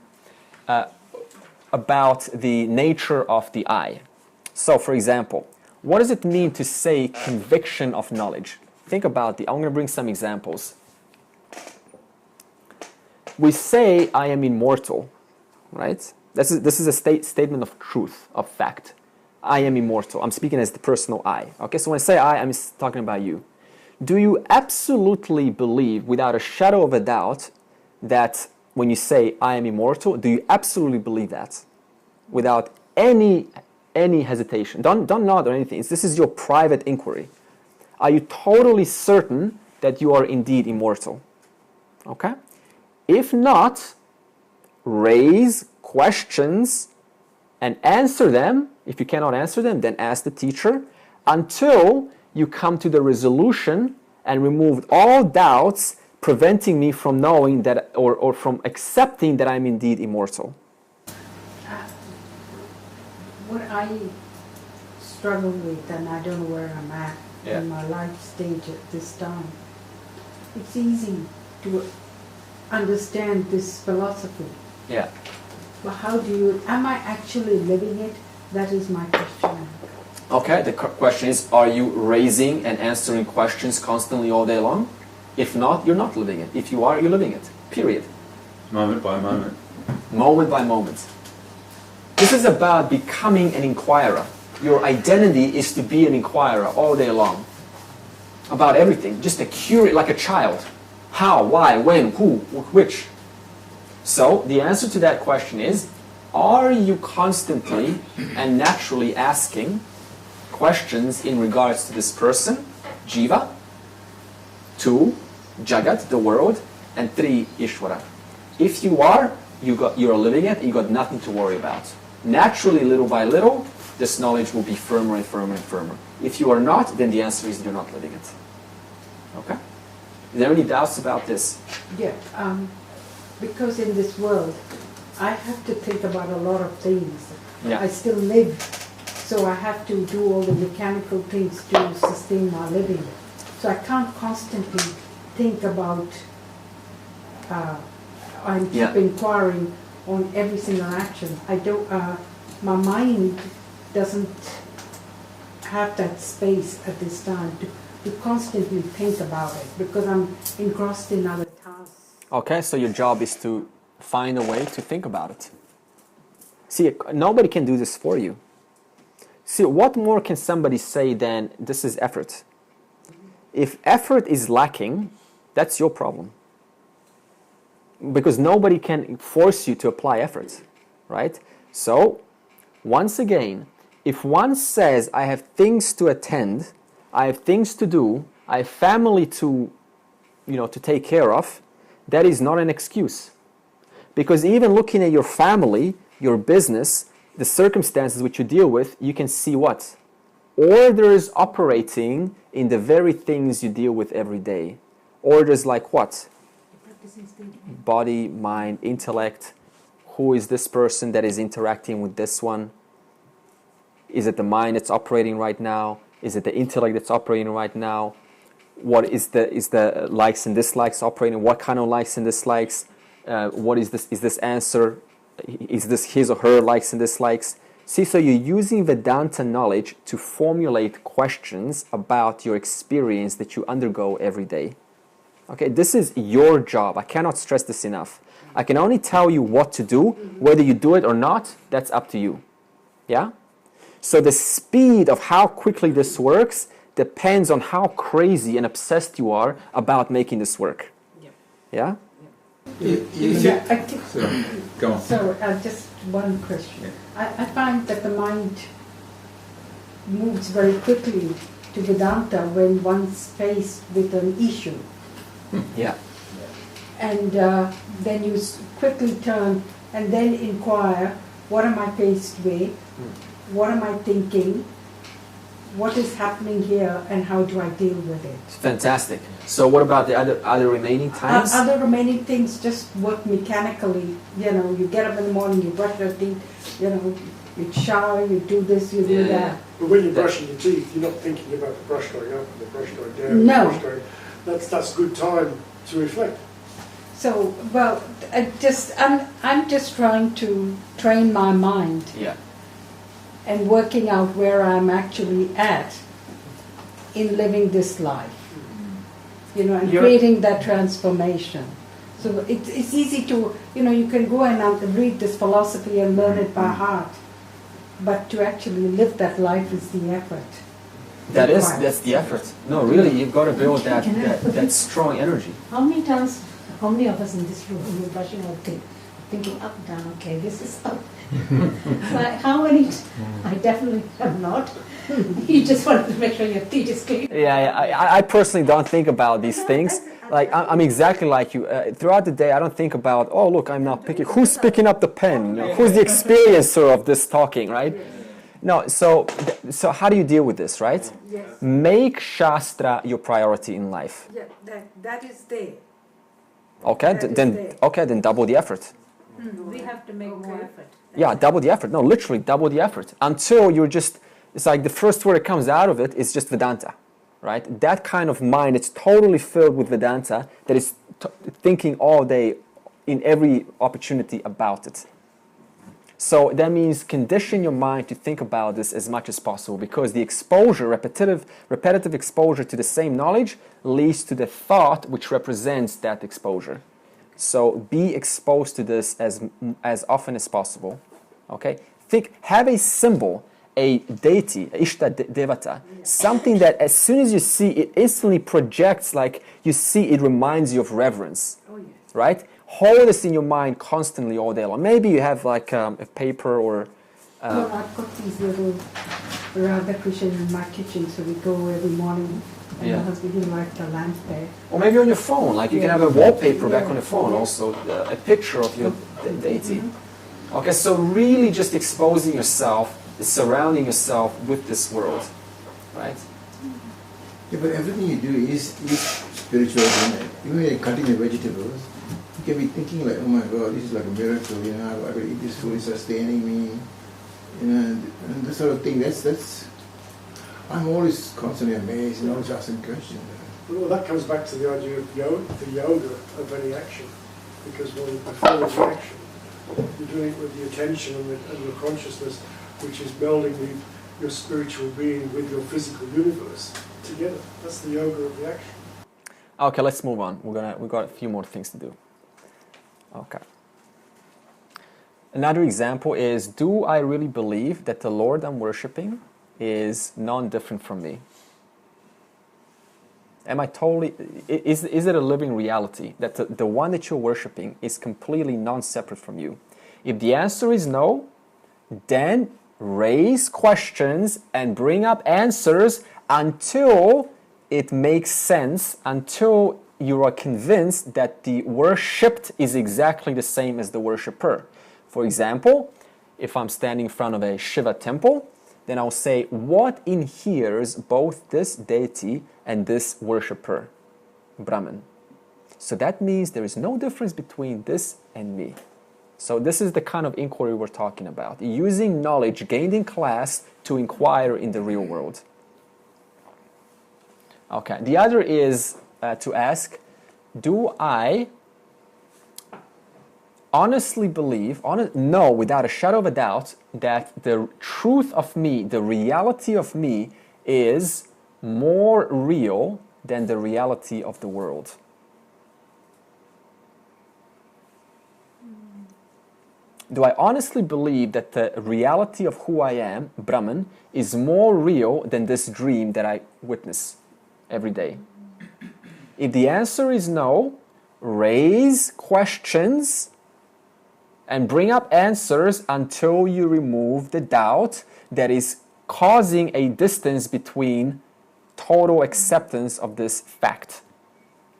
about the nature of the I. So, for example, what does it mean to say conviction of knowledge? Think about I'm going to bring some examples. We say, I am immortal, right? This is a statement of truth, of fact. I am immortal. I'm speaking as the personal I. Okay, so when I say I, I'm talking about you. Do you absolutely believe, without a shadow of a doubt, that when you say, I am immortal, do you absolutely believe that? Without any hesitation. Don't nod or anything. This is your private inquiry. Are you totally certain that you are indeed immortal? Okay? If not, raise questions and answer them. If you cannot answer them, then ask the teacher until you come to the resolution and remove all doubts preventing me from knowing that or from accepting that I'm indeed immortal. What I struggle with, and I don't know where I'm at in my life stage at this time, it's easy to understand this philosophy. Yeah. But am I actually living it? That is my question. Okay, the question is, are you raising and answering questions constantly all day long? If not, you're not living it. If you are, you're living it. Period. Moment by moment. Moment by moment. This is about becoming an inquirer. Your identity is to be an inquirer all day long. About everything. Just like a child. How, why, when, who, which. So, the answer to that question is, are you constantly and naturally asking questions in regards to this person, Jeeva, 2, Jagat, the world, and 3, Ishwara? If you are, you're living it, you got nothing to worry about. Naturally, little by little, this knowledge will be firmer and firmer and firmer. If you are not, then the answer is you're not living it. Okay? Is there any doubts about this? Yeah, because in this world, I have to think about a lot of things. Yeah. I still live, so I have to do all the mechanical things to sustain my living. So I can't constantly think about, and keep Yeah. inquiring on every single action. I don't, my mind doesn't have that space at this time to constantly think about it because I'm engrossed in other tasks. Okay, so your job is to find a way to think about it. See, nobody can do this for you. See, what more can somebody say than this is effort? If effort is lacking, that's your problem. Because nobody can force you to apply effort, right? So, once again, if one says, I have things to attend, I have things to do, I have family to take care of, that is not an excuse. Because even looking at your family, your business, the circumstances which you deal with, you can see what? Orders operating in the very things you deal with every day. Orders like what? Body, mind, intellect. Who is this person that is interacting with this one? Is it the mind that's operating right now? Is it the intellect that's operating right now? What is the likes and dislikes operating? What kind of likes and dislikes? What is this? Is this answer? Is this his or her likes and dislikes? See, so you're using Vedanta knowledge to formulate questions about your experience that you undergo every day. Okay, this is your job. I cannot stress this enough. I can only tell you what to do. Whether you do it or not, that's up to you. Yeah? So the speed of how quickly this works depends on how crazy and obsessed you are about making this work. Yeah? Yeah, I think, Go on. so just one question. I find that the mind moves very quickly to Vedanta when one's faced with an issue. Yeah. And then you quickly turn and then inquire, what am I faced with? What am I thinking? What is happening here and how do I deal with it? Fantastic. So what about the other remaining times? Other remaining things just work mechanically. You get up in the morning, you brush your teeth, you shower, you do this, you do that. But when you're brushing your teeth, you're not thinking about the brush going up and the brush going down. No. The brush going, that's good time to reflect. So, well, I'm just trying to train my mind Yeah. and working out where I'm actually at in living this life. And creating that transformation. So it's easy to, you can go and read this philosophy and learn it by heart, but to actually live that life is the effort. That's the effort. No, really, you've got to build that strong energy. How many of us in this room who are brushing our teeth, thinking up, down, okay, this is up. Like how many? I definitely am not. You just want to make sure your teeth is clean. Yeah, I personally don't think about these things. Like I'm exactly like you. Throughout the day, I don't think about, oh look, I'm now picking. Who's picking up the pen? Who's the experiencer of this talking, right? No. So how do you deal with this, right? Yes. Make Shastra your priority in life. Yeah, that is there. Okay, That is then there. then double the effort. We have to make more effort. Yeah, double the effort. No, literally double the effort until you're just. It's like the first word that comes out of it is just Vedanta, right? That kind of mind, it's totally filled with Vedanta that is thinking all day in every opportunity about it. So that means condition your mind to think about this as much as possible because the exposure, repetitive exposure to the same knowledge leads to the thought which represents that exposure. So be exposed to this as often as possible. Okay? Have a symbol, a deity, Ishta Devata, something that as soon as you see it instantly projects, like you see it reminds you of reverence. Oh, yes. Right? Hold this in your mind constantly all day long. Maybe you have like a paper or... Well, I've got these little Radha Krishna in my kitchen, so we go every morning. And my husband, he likes the lamp there. Or maybe on your phone, like you can have a wallpaper back on your phone also, a picture of your deity. Okay, so really just exposing yourself, surrounding yourself with this world, right? Yeah, but everything you do is spiritual, isn't it? Even when you're cutting the vegetables, you can be thinking like, oh my God, this is like a miracle, you know, I will eat this food, it's sustaining me, you know, and this sort of thing, that's I'm always constantly amazed and always asking questions. Well, that comes back to the idea of the yoga of any action, because when you perform the action, you're doing it with the attention and the consciousness, which is melding your spiritual being with your physical universe together. That's the yoga of the action. Okay, let's move on. We've got a few more things to do. Okay. Another example is, do I really believe that the Lord I'm worshipping is non-different from me? Am I totally, is it a living reality that the one that you're worshipping is completely non-separate from you? If the answer is no, then raise questions and bring up answers until it makes sense, until you are convinced that the worshipped is exactly the same as the worshipper. For example, if I'm standing in front of a Shiva temple, then I'll say, what inheres both this deity and this worshipper, Brahman? So that means there is no difference between this and me. So this is the kind of inquiry we're talking about, using knowledge gained in class to inquire in the real world. Okay, the other is to ask, do I honestly believe, know without a shadow of a doubt, that the truth of me, the reality of me, is more real than the reality of the world? Do I honestly believe that the reality of who I am, Brahman, is more real than this dream that I witness every day? If the answer is no, raise questions and bring up answers until you remove the doubt that is causing a distance between total acceptance of this fact.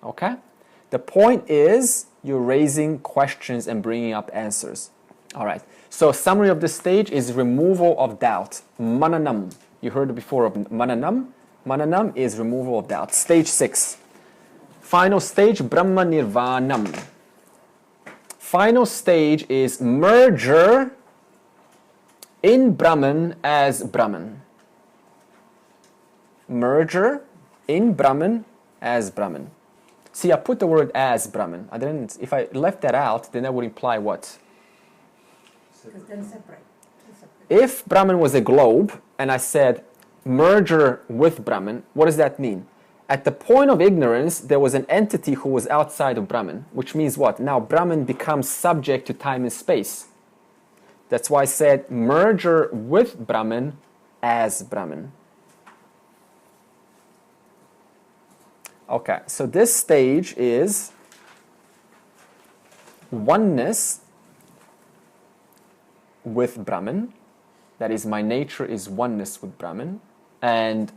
Okay? The point is you're raising questions and bringing up answers. All right. So summary of this stage is removal of doubt. Mananam. You heard before of mananam. Mananam is removal of doubt. Stage 6. Final stage, Brahma Nirvanam. Final stage is merger in Brahman as Brahman. Merger in Brahman as Brahman. See, I put the word as Brahman. I didn't. If I left that out, then that would imply what? Because then separate. If Brahman was a globe, and I said merger with Brahman, what does that mean? At the point of ignorance, there was an entity who was outside of Brahman, which means what? Now Brahman becomes subject to time and space. That's why I said merger with Brahman as Brahman. Okay, so this stage is oneness with Brahman. That is, my nature is oneness with Brahman. And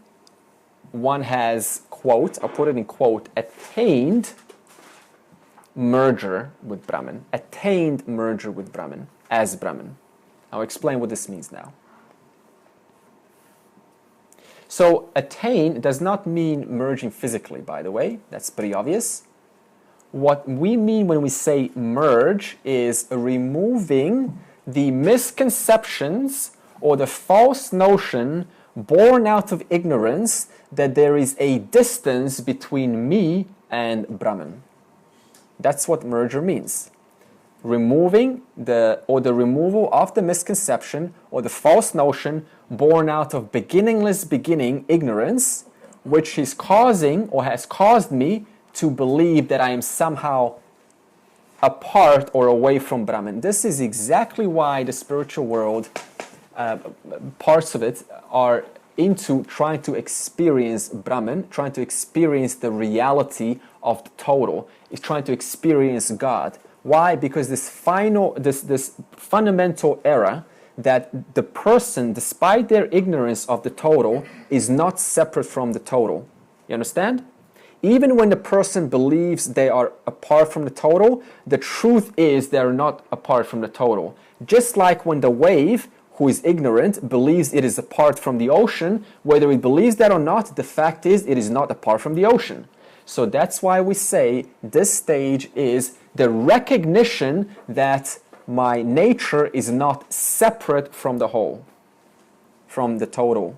one has, quote, I'll put it in quote, attained merger with Brahman. Attained merger with Brahman as Brahman. I'll explain what this means now. So attain does not mean merging physically, by the way. That's pretty obvious. What we mean when we say merge is removing the misconceptions or the false notion born out of ignorance that there is a distance between me and Brahman. That's what merger means. Removing the removal of the misconception or the false notion born out of beginningless beginning ignorance, which is causing or has caused me to believe that I am somehow apart or away from Brahman. This is exactly why the spiritual world, parts of it, are into trying to experience Brahman, trying to experience the reality of the total, is trying to experience God. Why? Because this fundamental error that the person, despite their ignorance of the total, is not separate from the total. You understand? Even when the person believes they are apart from the total, the truth is they are not apart from the total. Just like when the wave, who is ignorant, believes it is apart from the ocean. Whether it believes that or not, the fact is it is not apart from the ocean. So that's why we say this stage is the recognition that my nature is not separate from the whole, from the total.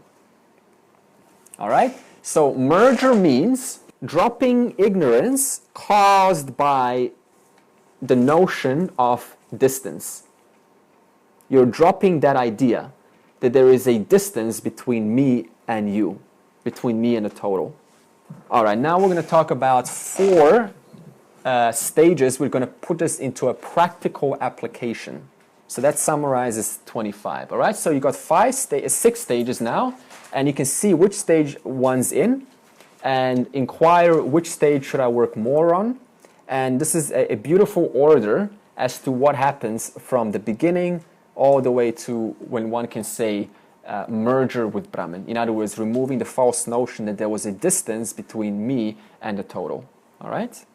All right? So merger means dropping ignorance caused by the notion of distance. You're dropping that idea that there is a distance between me and you, between me and the total. All right, now we're going to talk about 4 stages. We're going to put this into a practical application. So that summarizes 25. All right, so you got 6 stages now, and you can see which stage one's in, and inquire which stage should I work more on. And this is a beautiful order as to what happens from the beginning all the way to when one can say merger with Brahman. In other words, removing the false notion that there was a distance between me and the total. All right?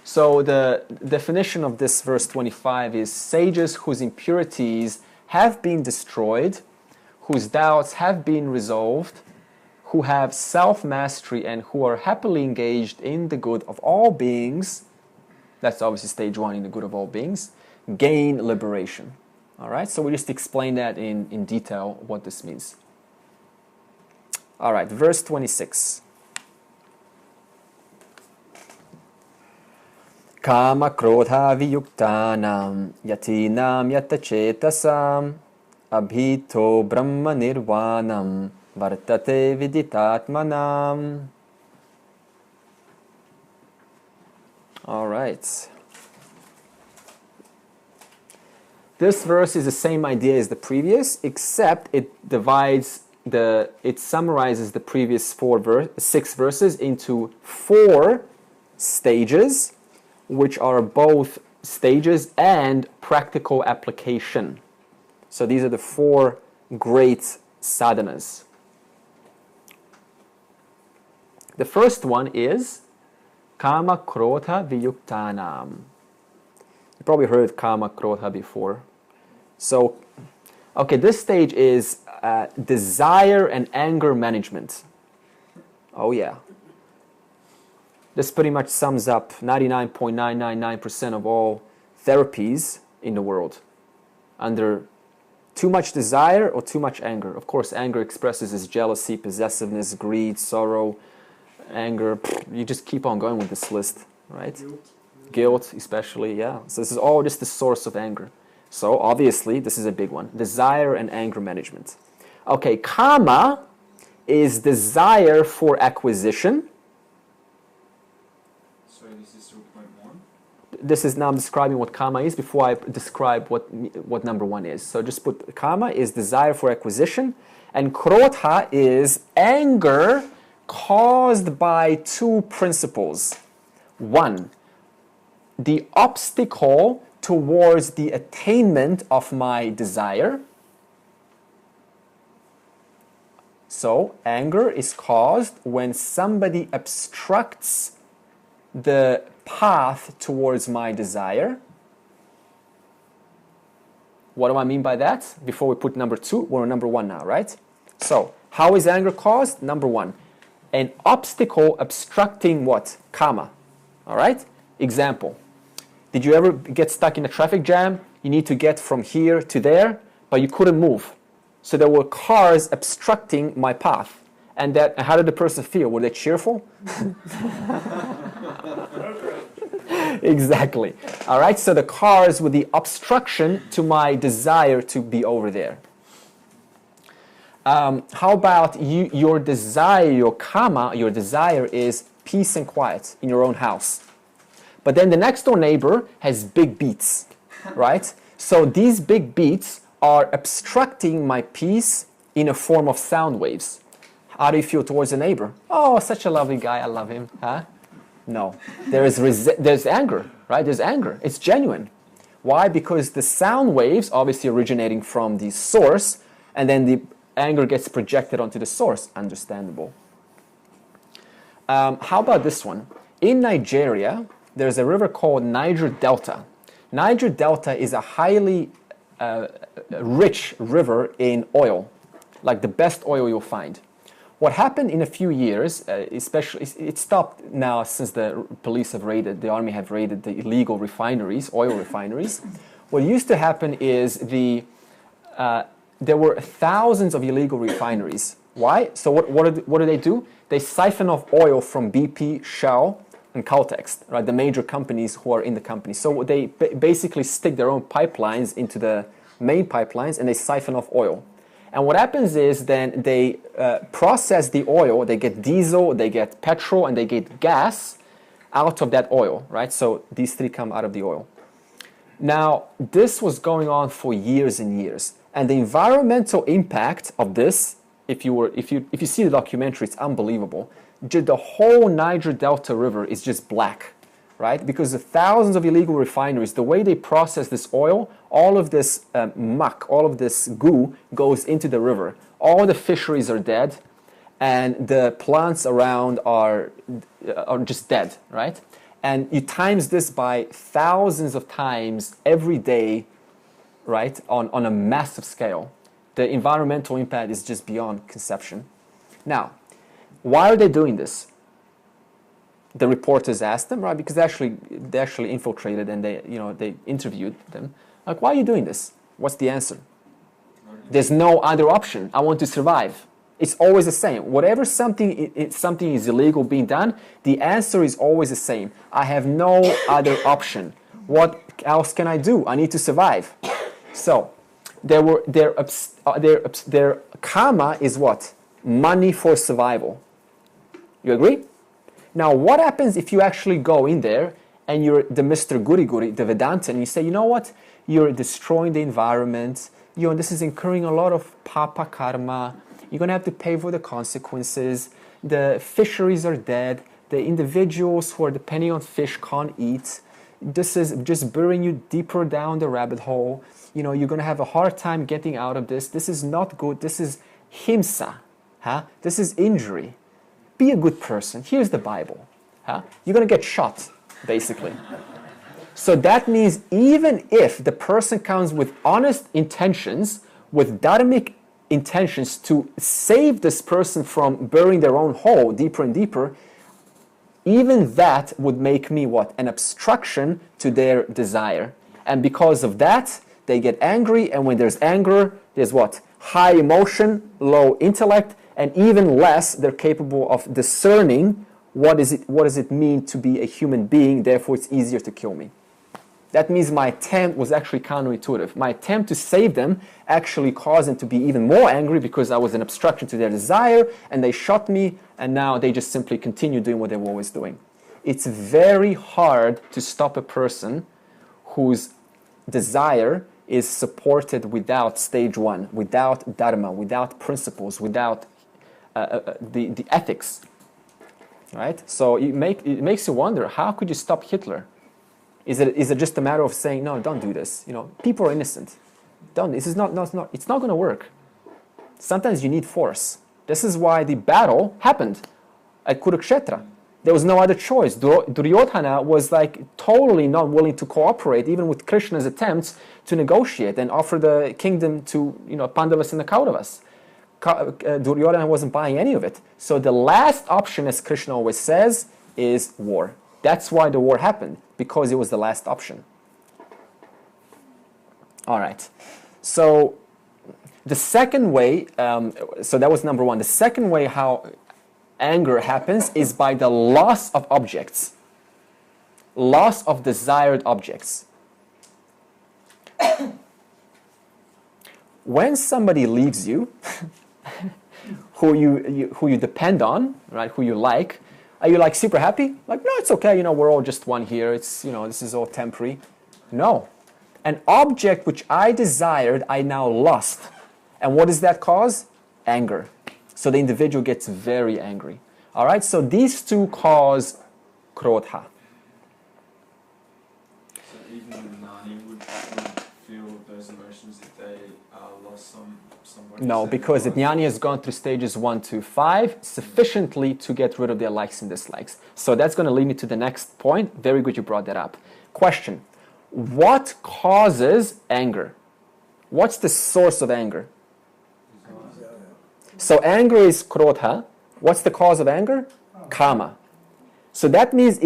So the definition of this verse 25 is sages whose impurities have been destroyed, whose doubts have been resolved, who have self-mastery and who are happily engaged in the good of all beings. That's obviously stage 1, in the good of all beings, gain liberation. All right, so we just explain that in detail what this means. All right, verse 26. Kama krodha viyuktanam yatinam yatachetasam abhito brahma nirvanam vartate viditatmanam. All right. This verse is the same idea as the previous, except it summarizes the previous 6 verses into 4 stages, which are both stages and practical application. So these are the 4 great sadhanas. The first one is Kama Krodha Viyuktanam. You probably heard Kama Krodha before. So, okay, this stage is desire and anger management. Oh yeah. This pretty much sums up 99.999% of all therapies in the world. Under too much desire or too much anger. Of course, anger expresses as jealousy, possessiveness, greed, sorrow, anger. You just keep on going with this list, right? Guilt especially, yeah. So this is all just the source of anger. So obviously, this is a big one. Desire and anger management. Okay, kama is desire for acquisition. So this is still point 1? This is now describing what kama is before I describe what number 1 is. So just put kama is desire for acquisition, and krodha is anger caused by 2 principles. 1, the obstacle towards the attainment of my desire. So anger is caused when somebody obstructs the path towards my desire. What do I mean by that? Before we put number 2, we're on number 1 now, right? So, how is anger caused? Number 1, an obstacle obstructing what? Kama. All right? Example. Did you ever get stuck in a traffic jam? You need to get from here to there, but you couldn't move. So there were cars obstructing my path. And how did the person feel? Were they cheerful? Exactly. All right, so the cars were the obstruction to my desire to be over there. How about your desire, your kama, your desire is peace and quiet in your own house. But then the next door neighbor has big beats, right? So these big beats are obstructing my peace in a form of sound waves. How do you feel towards a neighbor? Oh, such a lovely guy, I love him. Huh? No, there's anger, right? There's anger. It's genuine. Why? Because the sound waves obviously originating from the source, and then the anger gets projected onto the source. Understandable. How about this one? In Nigeria, there's a river called Niger Delta. Niger Delta is a highly rich river in oil, like the best oil you'll find. What happened in a few years, especially, it stopped now since the police have raided, the army have raided the illegal refineries, oil refineries. What used to happen is there were thousands of illegal refineries. Why? So what do they do? They siphon off oil from BP, Shell, and Caltex, right? The major companies who are in the company. So they basically stick their own pipelines into the main pipelines and they siphon off oil. And what happens is then they process the oil, they get diesel, they get petrol, and they get gas out of that oil, right? So these three come out of the oil. Now, this was going on for years and years. And the environmental impact of this, if you see the documentary, it's unbelievable. The whole Niger Delta River is just black, right? Because the thousands of illegal refineries, the way they process this oil, all of this muck, all of this goo goes into the river. All the fisheries are dead, and the plants around are just dead, right? And you times this by thousands of times every day, right, on a massive scale. The environmental impact is just beyond conception. Now, why are they doing this? The reporters asked them, right, because they actually infiltrated and they interviewed them. Like, why are you doing this? What's the answer? There's no other option. I want to survive. It's always the same. Whatever something is illegal being done, the answer is always the same. I have no other option. What else can I do? I need to survive. So, their karma is what? Money for survival. You agree? Now, what happens if you actually go in there and you're the Mr. Goody-Goody, the Vedanta, and you say, you know what? You're destroying the environment. This is incurring a lot of papa karma. You're going to have to pay for the consequences. The fisheries are dead. The individuals who are depending on fish can't eat. This is just burying you deeper down the rabbit hole. You're going to have a hard time getting out of this. This is not good. This is himsa. This is injury. Be a good person. Here's the Bible. You're going to get shot, basically. So that means even if the person comes with honest intentions, with dharmic intentions to save this person from burying their own hole deeper and deeper, even that would make me what? An obstruction to their desire. And because of that, they get angry, and when there's anger, there's what? High emotion, low intellect, and even less, they're capable of discerning what does it mean to be a human being, therefore it's easier to kill me. That means my attempt was actually counterintuitive. My attempt to save them actually caused them to be even more angry because I was an obstruction to their desire, and they shot me, and now they just simply continue doing what they were always doing. It's very hard to stop a person whose desire is supported without stage one, without dharma, without principles, without the ethics, right? So it makes you wonder, how could you stop Hitler? Is it just a matter of saying, no, don't do this? People are innocent. It's not going to work. Sometimes you need force. This is why the battle happened at Kurukshetra. There was no other choice. Duryodhana was totally not willing to cooperate, even with Krishna's attempts to negotiate and offer the kingdom to Pandavas and the Kauravas. Duryodhana wasn't buying any of it. So the last option, as Krishna always says, is war. That's why the war happened, because it was the last option. All right. So the second way, so that was number one. The second way how anger happens is by the loss of objects. Loss of desired objects. When somebody leaves you, who you depend on, right? Who you like, are you super happy? No, it's okay. We're all just one here. It's this is all temporary. No, an object which I desired, I now lost, and what does that cause? Anger. So the individual gets very angry. All right. So these two cause krodha. So even the Nani would feel those emotions if they lost somebody? No, because the Jnani has gone through stages 1 to 5 sufficiently to get rid of their likes and dislikes. So that's going to lead me to the next point. Very good you brought that up. Question. What causes anger? What's the source of anger? So anger is krodha. What's the cause of anger? Kama. So that means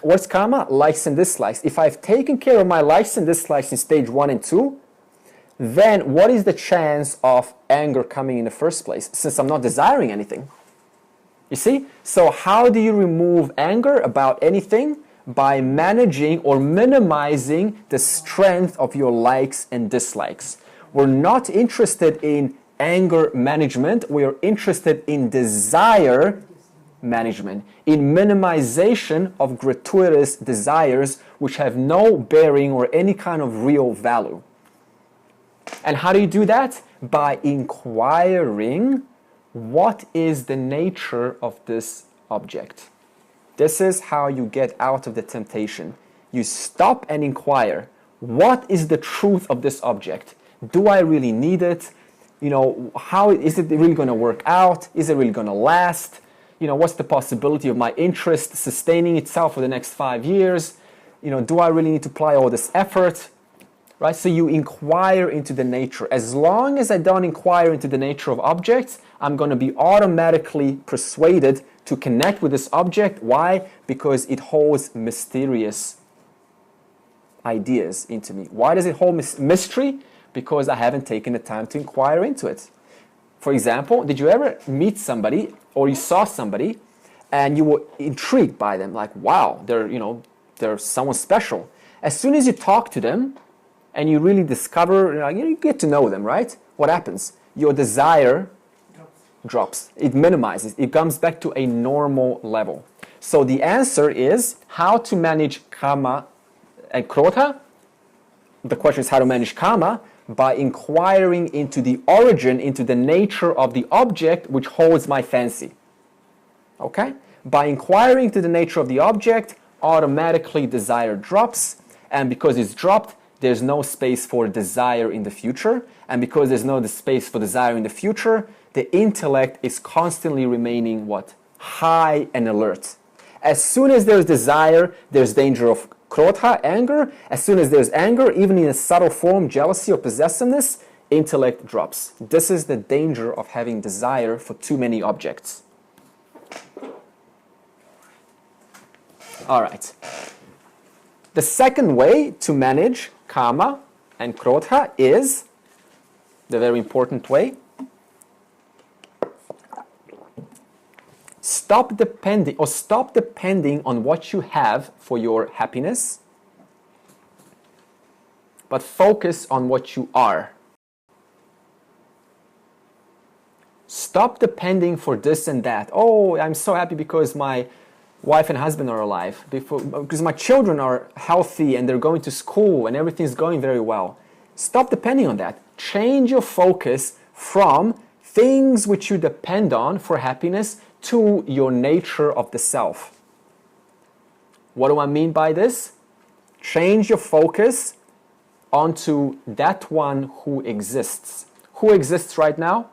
what's karma? Likes and dislikes. If I've taken care of my likes and dislikes in stage 1 and 2, then what is the chance of anger coming in the first place, since I'm not desiring anything? You see? So how do you remove anger about anything? By managing or minimizing the strength of your likes and dislikes. We're not interested in anger management, we are interested in desire management, in minimization of gratuitous desires which have no bearing or any kind of real value. And how do you do that? By inquiring what is the nature of this object. This is how you get out of the temptation. You stop and inquire, what is the truth of this object? Do I really need it? How is it really going to work out? Is it really going to last? What's the possibility of my interest sustaining itself for the next 5 years? Do I really need to apply all this effort? Right? So you inquire into the nature. As long as I don't inquire into the nature of objects, I'm going to be automatically persuaded to connect with this object. Why? Because it holds mysterious ideas into me. Why does it hold mystery? Because I haven't taken the time to inquire into it. For example, did you ever meet somebody or you saw somebody and you were intrigued by them? Like, wow, they're someone special. As soon as you talk to them and you really discover, you get to know them, right? What happens? Your desire drops. It minimizes. It comes back to a normal level. So the answer is how to manage kama and krodha. The question is how to manage kama by inquiring into the origin, into the nature of the object which holds my fancy. Okay? By inquiring into the nature of the object, automatically desire drops, and because it's dropped, there's no space for desire in the future, and because there's no space for desire in the future, the intellect is constantly remaining what? High and alert. As soon as there's desire, there's danger of krodha, anger. As soon as there's anger, even in a subtle form, jealousy or possessiveness, intellect drops. This is the danger of having desire for too many objects. All right. The second way to manage kama and krodha is the very important way. Stop depending on what you have for your happiness, but focus on what you are. Stop depending for this and that. Oh, I'm so happy because my wife and husband are alive, because my children are healthy and they're going to school and everything's going very well. Stop depending on that. Change your focus from things which you depend on for happiness to your nature of the self. What do I mean by this? Change your focus onto that one who exists. Who exists right now?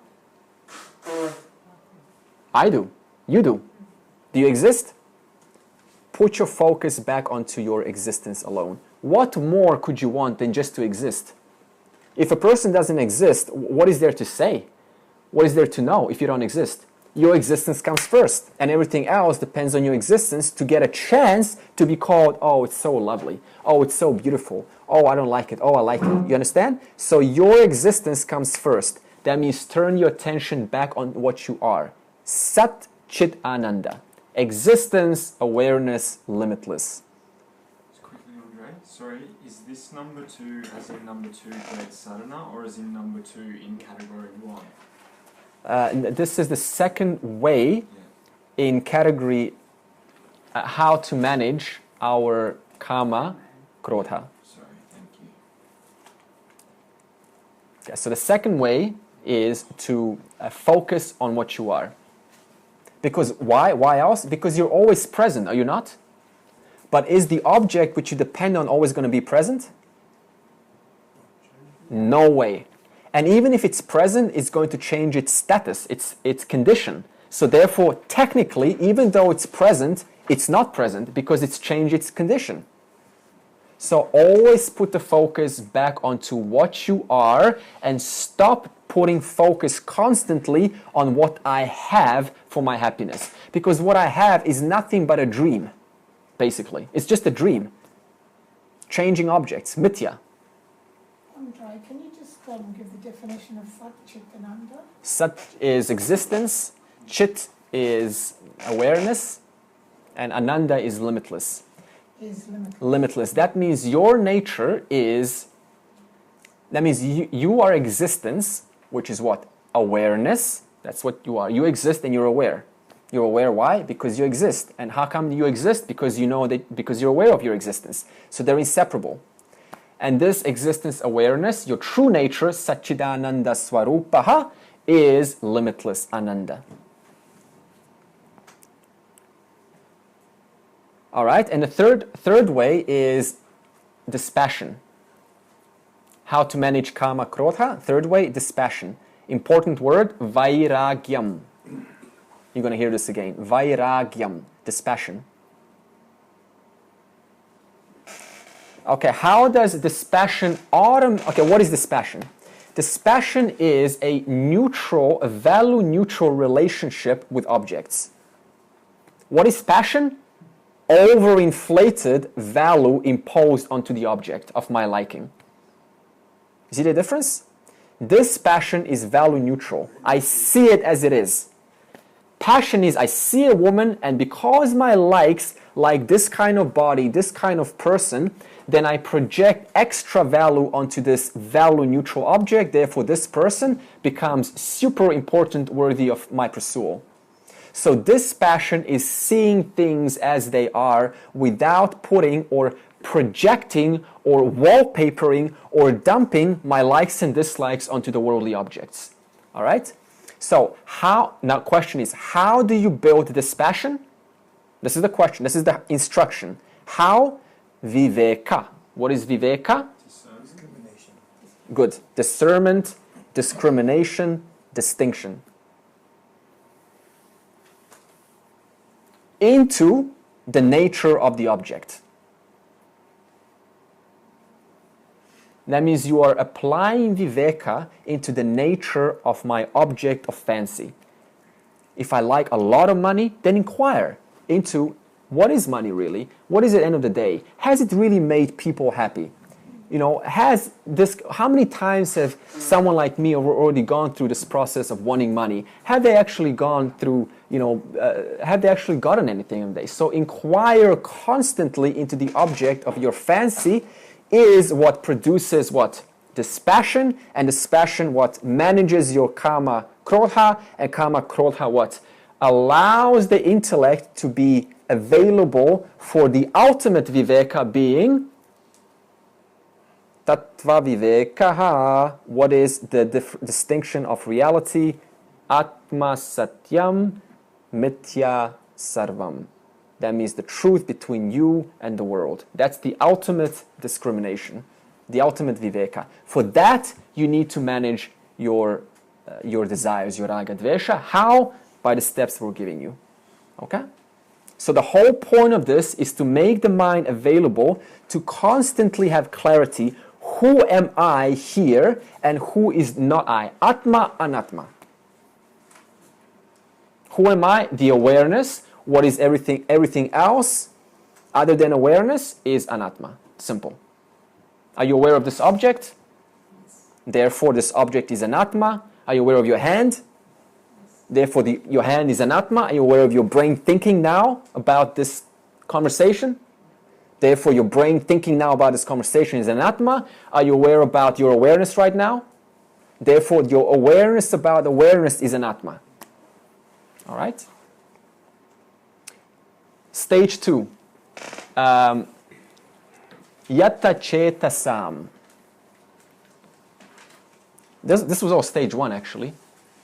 I do. You do. Do you exist? Put your focus back onto your existence alone. What more could you want than just to exist? If a person doesn't exist, what is there to say? What is there to know if you don't exist? Your existence comes first, and everything else depends on your existence to get a chance to be called, oh, it's so lovely. Oh, it's so beautiful. Oh, I don't like it. Oh, I like it. You understand? So your existence comes first. That means turn your attention back on what you are. Sat Chit Ananda. Existence, awareness, limitless. Just quickly, Andre, sorry, is this number 2 as in number 2 great sadhana, or as in number 2 in category 1? This is the second way in category how to manage our kama, krodha. Sorry, thank you. Okay, so the second way is to focus on what you are. Because why? Why else? Because you're always present, are you not? But is the object which you depend on always going to be present? No way. And even if it's present, it's going to change its status, its condition. So therefore, technically, even though it's present, it's not present because it's changed its condition. So always put the focus back onto what you are and stop putting focus constantly on what I have for my happiness. Because what I have is nothing but a dream, basically. It's just a dream. Changing objects, mithya. Andrei, can you just give the definition of Sat, Chit and Ananda? Sat is existence, Chit is awareness, and Ananda is limitless. Is limitless. Limitless. That means your nature is, that means you are existence, which is what? Awareness. That's what you are. You exist and you're aware. You're aware why? Because you exist. And how come you exist? Because you know that, because you're aware of your existence. So they're inseparable. And this existence awareness, your true nature, Satchidananda Swarupaha, is limitless Ananda. All right, and the third way is dispassion. How to manage kama krodha. Third way, dispassion. Important word, vairagyam. You're going to hear this again. Vairagyam, dispassion. Okay, how does dispassion okay, what is dispassion? Dispassion is a neutral, a value-neutral relationship with objects. What is passion? Overinflated value imposed onto the object of my liking. See the difference? This passion is value neutral. I see it as it is. Passion is I see a woman, and because my likes like this kind of body, this kind of person, then I project extra value onto this value neutral object. Therefore, this person becomes super important, worthy of my pursuit. So this passion is seeing things as they are without putting or projecting or wallpapering or dumping my likes and dislikes onto the worldly objects. All right? So now question is, how do you build this passion? This is the question. This is the instruction. How? Viveka. What is viveka? Discrimination. Good. Discernment, discrimination, distinction. Into the nature of the object. That means you are applying viveka into the nature of my object of fancy. If I like a lot of money, then inquire into what is money really? What is it at the end of the day? Has it really made people happy? You know, how many times have someone like me already gone through this process of wanting money? Have they actually gone through, have they actually gotten anything in the day? So inquire constantly into the object of your fancy is what produces what? Dispassion, and dispassion what manages your kama krodha, and kama krodha what? Allows the intellect to be available for the ultimate viveka being Tattva vivekaha. What is the distinction of reality? Atma satyam mithya sarvam. That means the truth between you and the world. That's the ultimate discrimination, the ultimate viveka. For that, you need to manage your desires, your raga dvesha. How? By the steps we're giving you. Okay? So the whole point of this is to make the mind available to constantly have clarity. Who am I here and who is not I? Atma, anatma. Who am I? The awareness. What is everything? Everything else other than awareness is anatma. Simple. Are you aware of this object? Therefore, this object is anatma. Are you aware of your hand? Therefore, your hand is anatma. Are you aware of your brain thinking now about this conversation? Therefore, your brain thinking now about this conversation is anatma. Are you aware about your awareness right now? Therefore, your awareness about awareness is anatma. All right? Stage 2. Yatta chetasam. This was all stage 1 actually.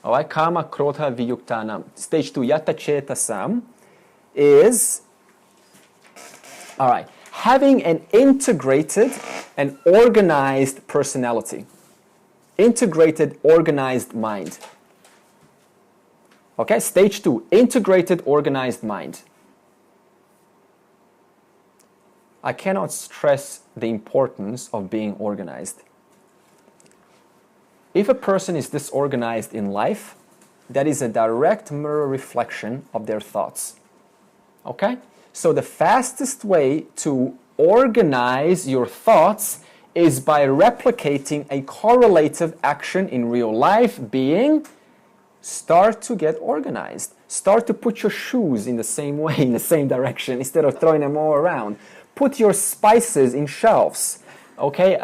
All right, kama krodha viyuktanam. Stage 2, yatta chetasam, is, all right, having an integrated and organized personality. Integrated, organized mind. Okay, stage 2, integrated, organized mind. I cannot stress the importance of being organized. If a person is disorganized in life, that is a direct mirror reflection of their thoughts. Okay? So the fastest way to organize your thoughts is by replicating a correlative action in real life, being start to get organized. Start to put your shoes in the same way, in the same direction, instead of throwing them all around. Put your spices in shelves. Okay?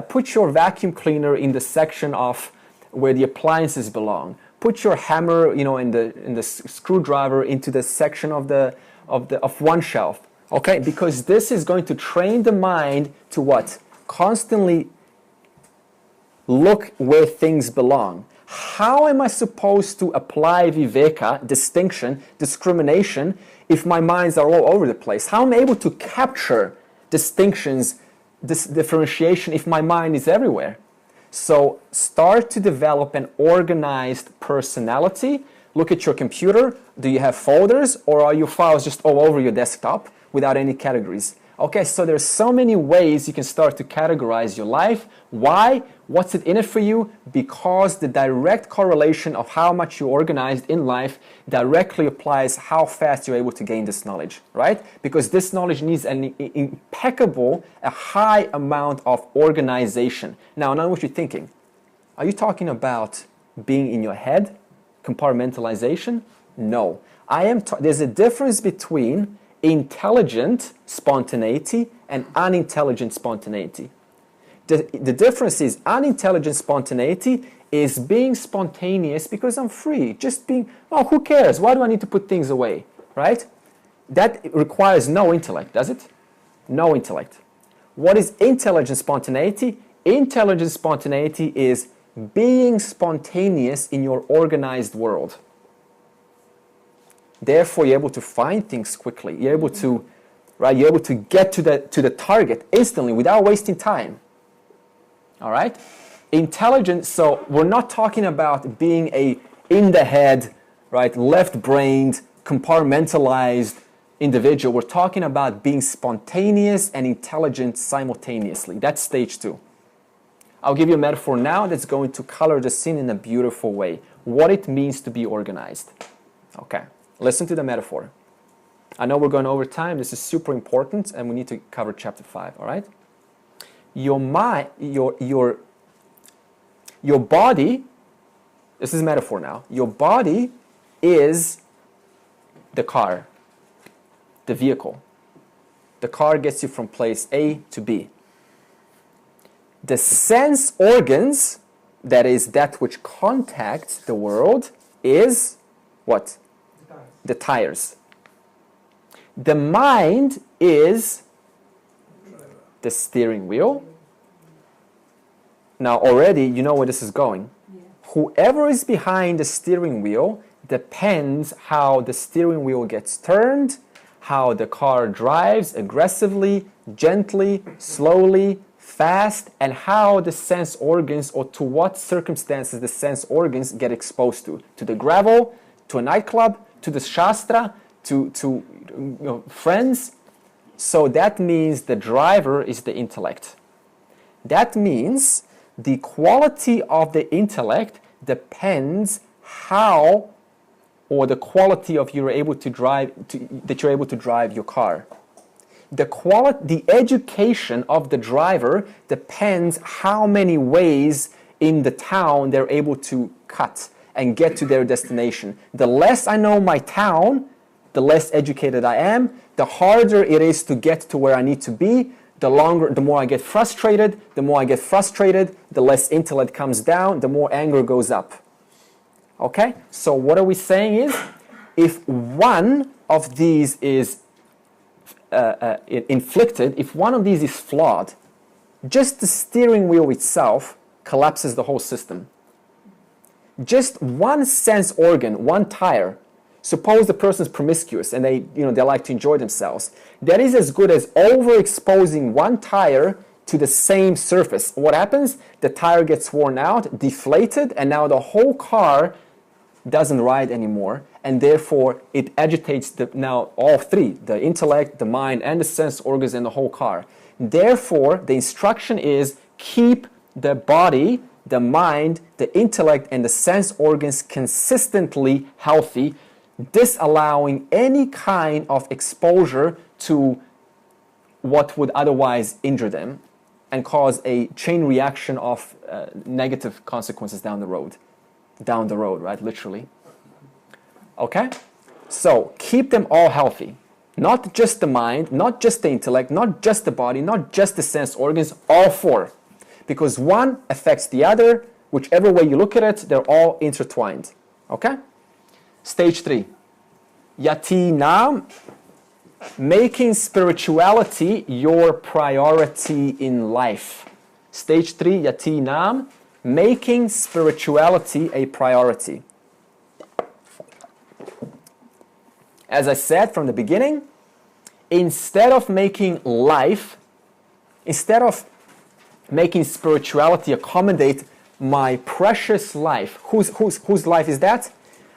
Put your vacuum cleaner in the section of where the appliances belong. Put your hammer, in the screwdriver into the section of one shelf. Okay? Because this is going to train the mind to what? Constantly look where things belong. How am I supposed to apply viveka, distinction, discrimination, if my minds are all over the place? How am I able to capture distinctions, this differentiation, if my mind is everywhere? So start to develop an organized personality. Look at your computer. Do you have folders, or are your files just all over your desktop without any categories? Okay, so there's so many ways you can start to categorize your life. Why? What's it in it for you? Because the direct correlation of how much you're organized in life directly applies how fast you're able to gain this knowledge, right? Because this knowledge needs an impeccable, a high amount of organization. Now, I know what you're thinking. Are you talking about being in your head? Compartmentalization? No. There's a difference between intelligent spontaneity and unintelligent spontaneity. The difference is unintelligent spontaneity is being spontaneous because I'm free. Just being, who cares? Why do I need to put things away? Right? That requires no intellect, does it? No intellect. What is intelligent spontaneity? Intelligent spontaneity is being spontaneous in your organized world. Therefore, you're able to find things quickly. You're able to, You're able to get to the target instantly without wasting time. All right? Intelligent. So we're not talking about being a in the head, right, left-brained, compartmentalized individual. We're talking about being spontaneous and intelligent simultaneously. That's stage 2. I'll give you a metaphor now that's going to color the scene in a beautiful way. What it means to be organized. Okay. Listen to the metaphor. I know we're going over time. This is super important, and we need to cover chapter 5. All right. Your mind, your body. This is a metaphor now. Your body is the car, the vehicle. The car gets you from place A to B. The sense organs, that is that which contacts the world, is what? The tires. The mind is the steering wheel. Now already you know where this is going. Yeah. Whoever is behind the steering wheel depends how the steering wheel gets turned, how the car drives aggressively, gently, slowly, fast, and how the sense organs, or to what circumstances the sense organs get exposed to. To the gravel, to a nightclub, to the Shastra, to friends. So that means the driver is the intellect. That means the quality of the intellect depends how, or the quality of you're able to drive, that you're able to drive your car. The education of the driver depends how many ways in the town they're able to cut and get to their destination. The less I know my town, the less educated I am, the harder it is to get to where I need to be, the more I get frustrated, the less intellect comes down, the more anger goes up. Okay? So what are we saying is, if one of these is inflicted, if one of these is flawed, just the steering wheel itself collapses the whole system. Just one sense organ, one tire. Suppose the person is promiscuous and they like to enjoy themselves. That is as good as overexposing one tire to the same surface. What happens? The tire gets worn out, deflated, and now the whole car doesn't ride anymore, and therefore it agitates now all three, the intellect, the mind, and the sense organs and the whole car. Therefore, the instruction is keep the body, the mind, the intellect, and the sense organs consistently healthy, disallowing any kind of exposure to what would otherwise injure them and cause a chain reaction of negative consequences down the road. Down the road, right? Literally. Okay? So, keep them all healthy. Not just the mind, not just the intellect, not just the body, not just the sense organs, all four. Because one affects the other, whichever way you look at it, they're all intertwined. Okay? Stage 3. Yatinam, making spirituality your priority in life. Stage 3, Yatinam, making spirituality a priority. As I said from the beginning, instead of making spirituality accommodate my precious life, whose life is that?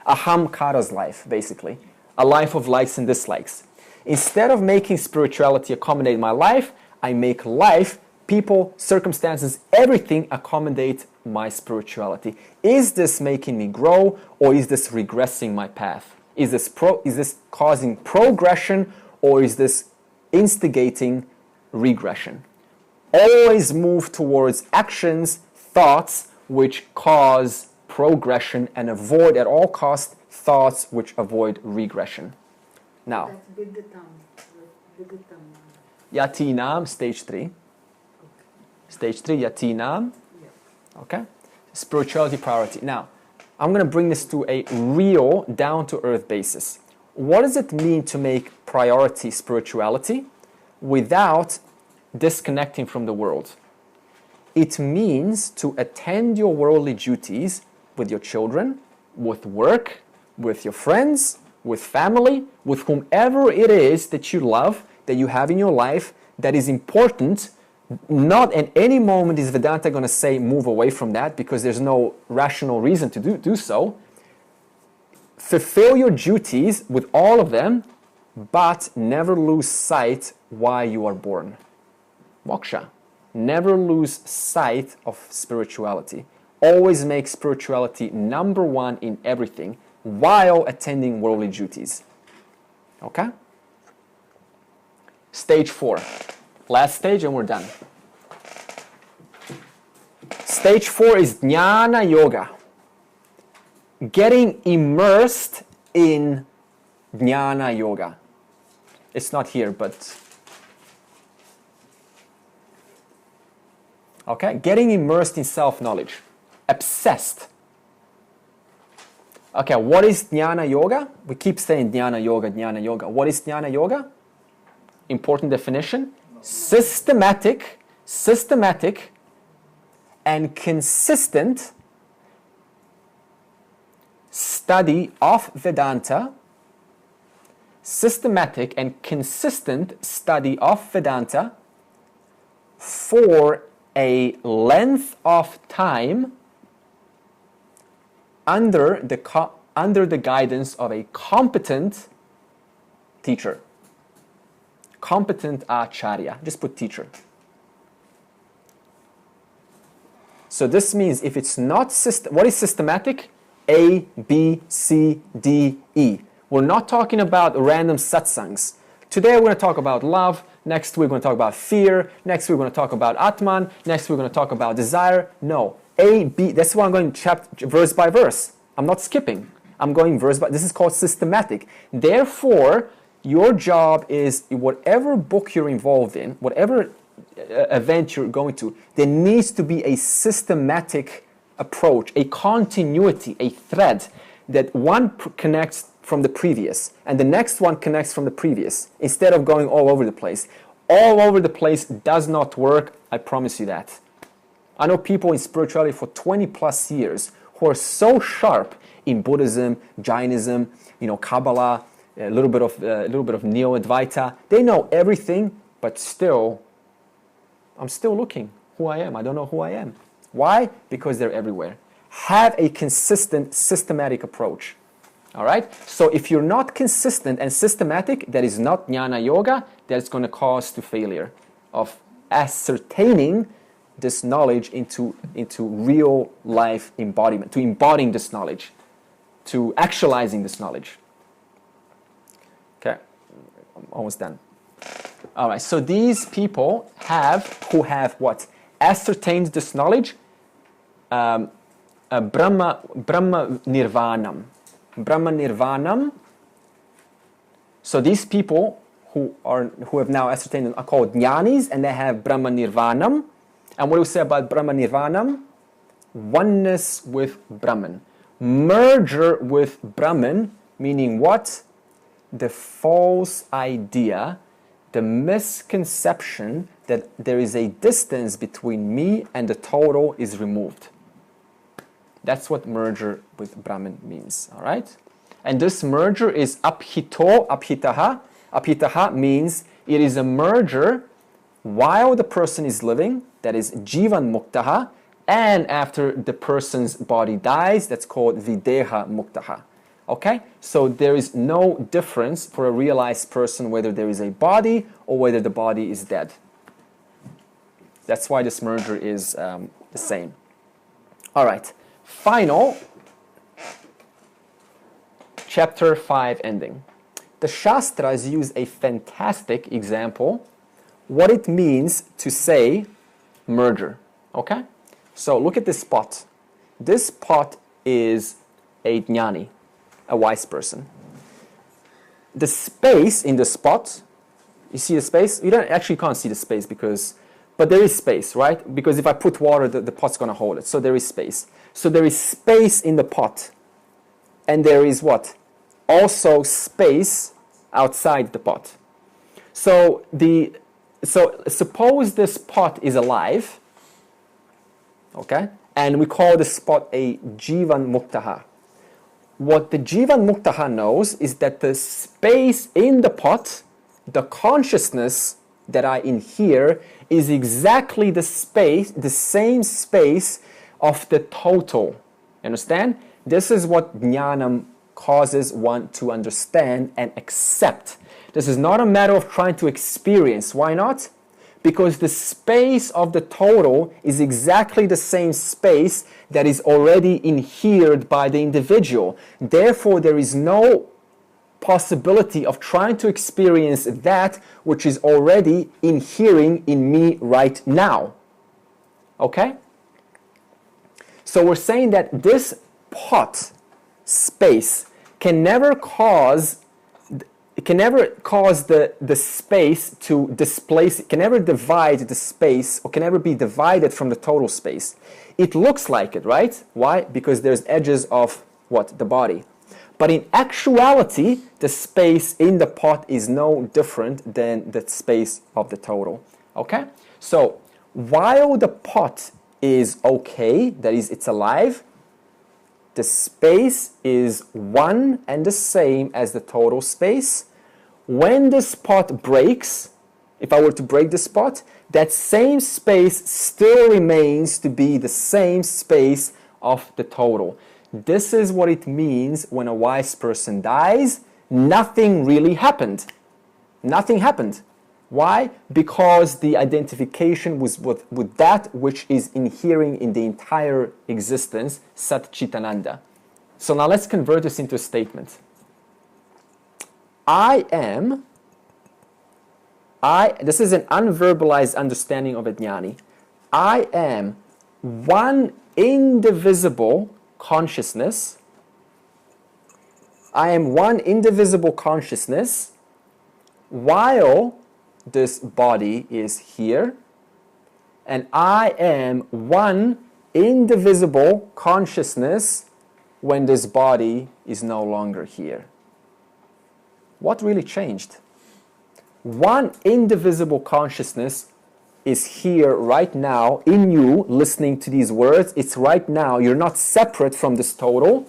Ahamkara's life, basically. A life of likes and dislikes. Instead of making spirituality accommodate my life, I make life, people, circumstances, everything accommodate my spirituality. Is this making me grow, or is this regressing my path? Is this causing progression, or is this instigating regression? Always move towards actions, thoughts which cause progression, and avoid at all costs thoughts which avoid regression. Now, Yatinam, stage 3. Stage 3, Yatinam. Okay? Spirituality priority. Now, I'm going to bring this to a real, down-to-earth basis. What does it mean to make priority spirituality without disconnecting from the world? It means to attend your worldly duties with your children, with work, with your friends, with family, with whomever it is that you love, that you have in your life, that is important. Not at any moment is Vedanta going to say move away from that, because there's no rational reason to do so. Fulfill your duties with all of them, but never lose sight why you are born. Moksha. Never lose sight of spirituality. Always make spirituality number one in everything while attending worldly duties. Okay? Stage 4. Last stage and we're done. Stage 4 is Jnana Yoga. Getting immersed in Jnana Yoga. It's not here, but... Okay? Getting immersed in self-knowledge. Obsessed. Okay, what is Jnana Yoga? We keep saying Jnana Yoga, Jnana Yoga. What is Jnana Yoga? Important definition. Systematic and consistent study of Vedanta. Systematic and consistent study of Vedanta for a length of time under the guidance of a competent teacher. Competent acharya. Just put teacher. So this means if it's not what is systematic? A, B, C, D, E. We're not talking about random satsangs. Today we're going to talk about love. Next we're going to talk about fear. Next we're going to talk about Atman. Next we're going to talk about desire. No. A, B. That's why I'm going verse by verse. I'm not skipping. I'm going verse by. This is called systematic. Therefore, your job is whatever book you're involved in, whatever event you're going to, there needs to be a systematic approach, a continuity, a thread that one connects from the previous and the next one connects from the previous, instead of going all over the place. All over the place does not work, I promise you that. I know people in spirituality for 20 plus years who are so sharp in Buddhism, Jainism, Kabbalah, a little bit of Neo-Advaita. They know everything, but still, I'm still looking who I am. I don't know who I am. Why? Because they're everywhere. have a consistent, systematic approach. All right? So if you're not consistent and systematic, that is not jnana yoga, that's going to cause to failure of ascertaining this knowledge into real life embodiment, to embodying this knowledge, to actualizing this knowledge. Okay, I'm almost done. All right, so these people who have what? Ascertained this knowledge, Brahma Nirvanam. Brahma Nirvanam. So these people who have now ascertained are called jnanis, and they have Brahma Nirvanam. And what do we say about Brahma Nirvanam? Oneness with Brahman. Merger with Brahman, meaning what? The false idea, the misconception that there is a distance between me and the total is removed. That's what merger with Brahman means, all right? And this merger is abhito, abhitaha. Abhitaha means it is a merger while the person is living, that is jivan muktaha, and after the person's body dies, that's called videha muktaha. Okay? So there is no difference for a realized person whether there is a body or whether the body is dead. That's why this merger is the same. All right. Final, chapter 5 ending. The Shastras use a fantastic example what it means to say merger. Okay? So look at this pot. This pot is a jnani, a wise person. The space in the spot, you see the space? You can't see the space but there is space, right? Because if I put water, the pot's going to hold it. So there is space. So there is space in the pot. And there is what? Also space outside the pot. So suppose this pot is alive, okay? And we call this pot a jivan muktaha. What the jivan muktaha knows is that the space in the pot, the consciousness that I inhere, is exactly the same space of the total. Understand? This is what jnanam causes one to understand and accept. This is not a matter of trying to experience. Why not? Because the space of the total is exactly the same space that is already inhered by the individual. Therefore, there is no possibility of trying to experience that which is already inhering in me right now. Okay? So we're saying that this pot space can never cause the space to displace, it can never divide the space or can never be divided from the total space. It looks like it, right? Why? Because there's edges of what? The body. But in actuality, the space in the pot is no different than the space of the total. Okay? So while the pot is okay, that is, it's alive, the space is one and the same as the total space. When this pot breaks, if I were to break this pot, that same space still remains to be the same space of the total. This is what it means when a wise person dies. Nothing really happened. Nothing happened. Why? Because the identification was with that which is inhering in the entire existence, Sat Chitananda. So now let's convert this into a statement. This is an unverbalized understanding of a jnani. I am one indivisible consciousness. I am one indivisible consciousness while this body is here, and I am one indivisible consciousness when this body is no longer here. What really changed? One indivisible consciousness is here right now in you, listening to these words. It's right now. You're not separate from this total.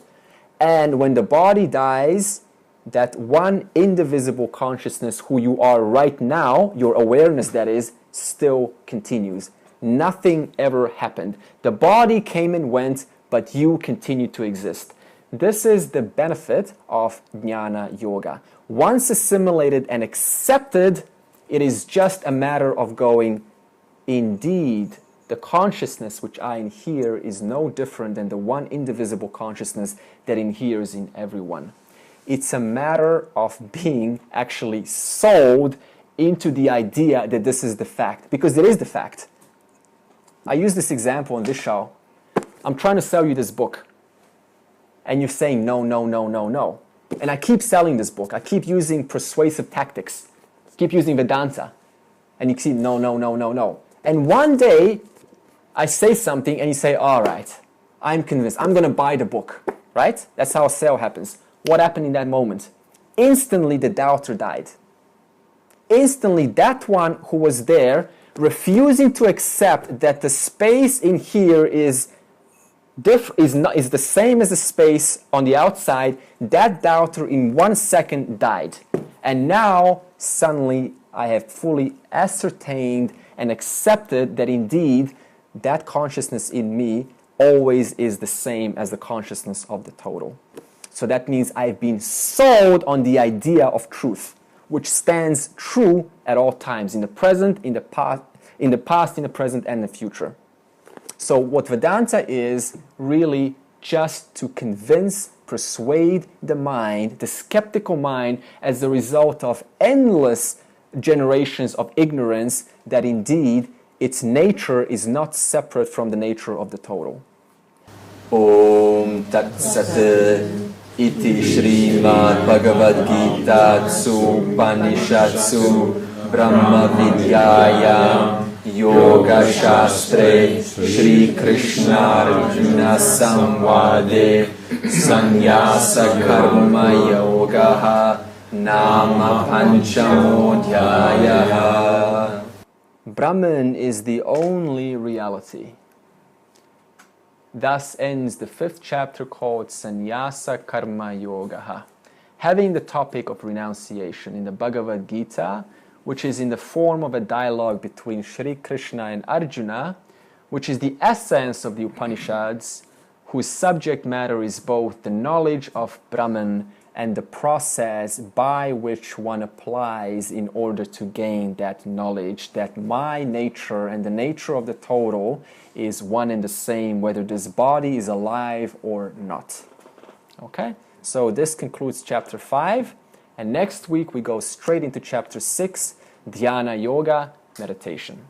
And when the body dies, that one indivisible consciousness who you are right now, your awareness that is, still continues. Nothing ever happened. The body came and went, but you continue to exist. This is the benefit of Jnana Yoga. Once assimilated and accepted, it is just a matter of going, indeed, the consciousness which I inhere is no different than the one indivisible consciousness that inheres in everyone. It's a matter of being actually sold into the idea that this is the fact, because it is the fact. I use this example in this show. I'm trying to sell you this book, and you're saying no, no, no, no, no. And I keep selling this book. I keep using persuasive tactics. Keep using Vedanta. And you see no, no, no, no, no. And one day, I say something and you say, all right, I'm convinced. I'm going to buy the book. Right? That's how a sale happens. What happened in that moment? Instantly, the doubter died. Instantly, that one who was there, refusing to accept that the space in here is the same as the space on the outside, that doubter in 1 second died. And now, suddenly, I have fully ascertained and accepted that indeed, that consciousness in me always is the same as the consciousness of the total. So that means I've been sold on the idea of truth, which stands true at all times, in the present, in the past, in the present, and the future. So what Vedanta is really just to convince, persuade the mind, the skeptical mind, as a result of endless generations of ignorance, that indeed its nature is not separate from the nature of the total. Om Tat Sat Iti Srimad Bhagavad Gita Upanishatsu Brahma Vidyaya Yoga Shastre Shri Krishna Arjuna Samvade Sannyasa Karma Yoga Nama Panchamodhyaya. Brahman is the only reality. Thus ends the 5th chapter called Sannyasa Karma Yoga, having the topic of renunciation in the Bhagavad Gita, which is in the form of a dialogue between Shri Krishna and Arjuna, which is the essence of the Upanishads, whose subject matter is both the knowledge of Brahman and the process by which one applies in order to gain that knowledge, that my nature and the nature of the total is one and the same, whether this body is alive or not. Okay? So this concludes chapter 5, and next week we go straight into chapter 6, Dhyana Yoga, meditation.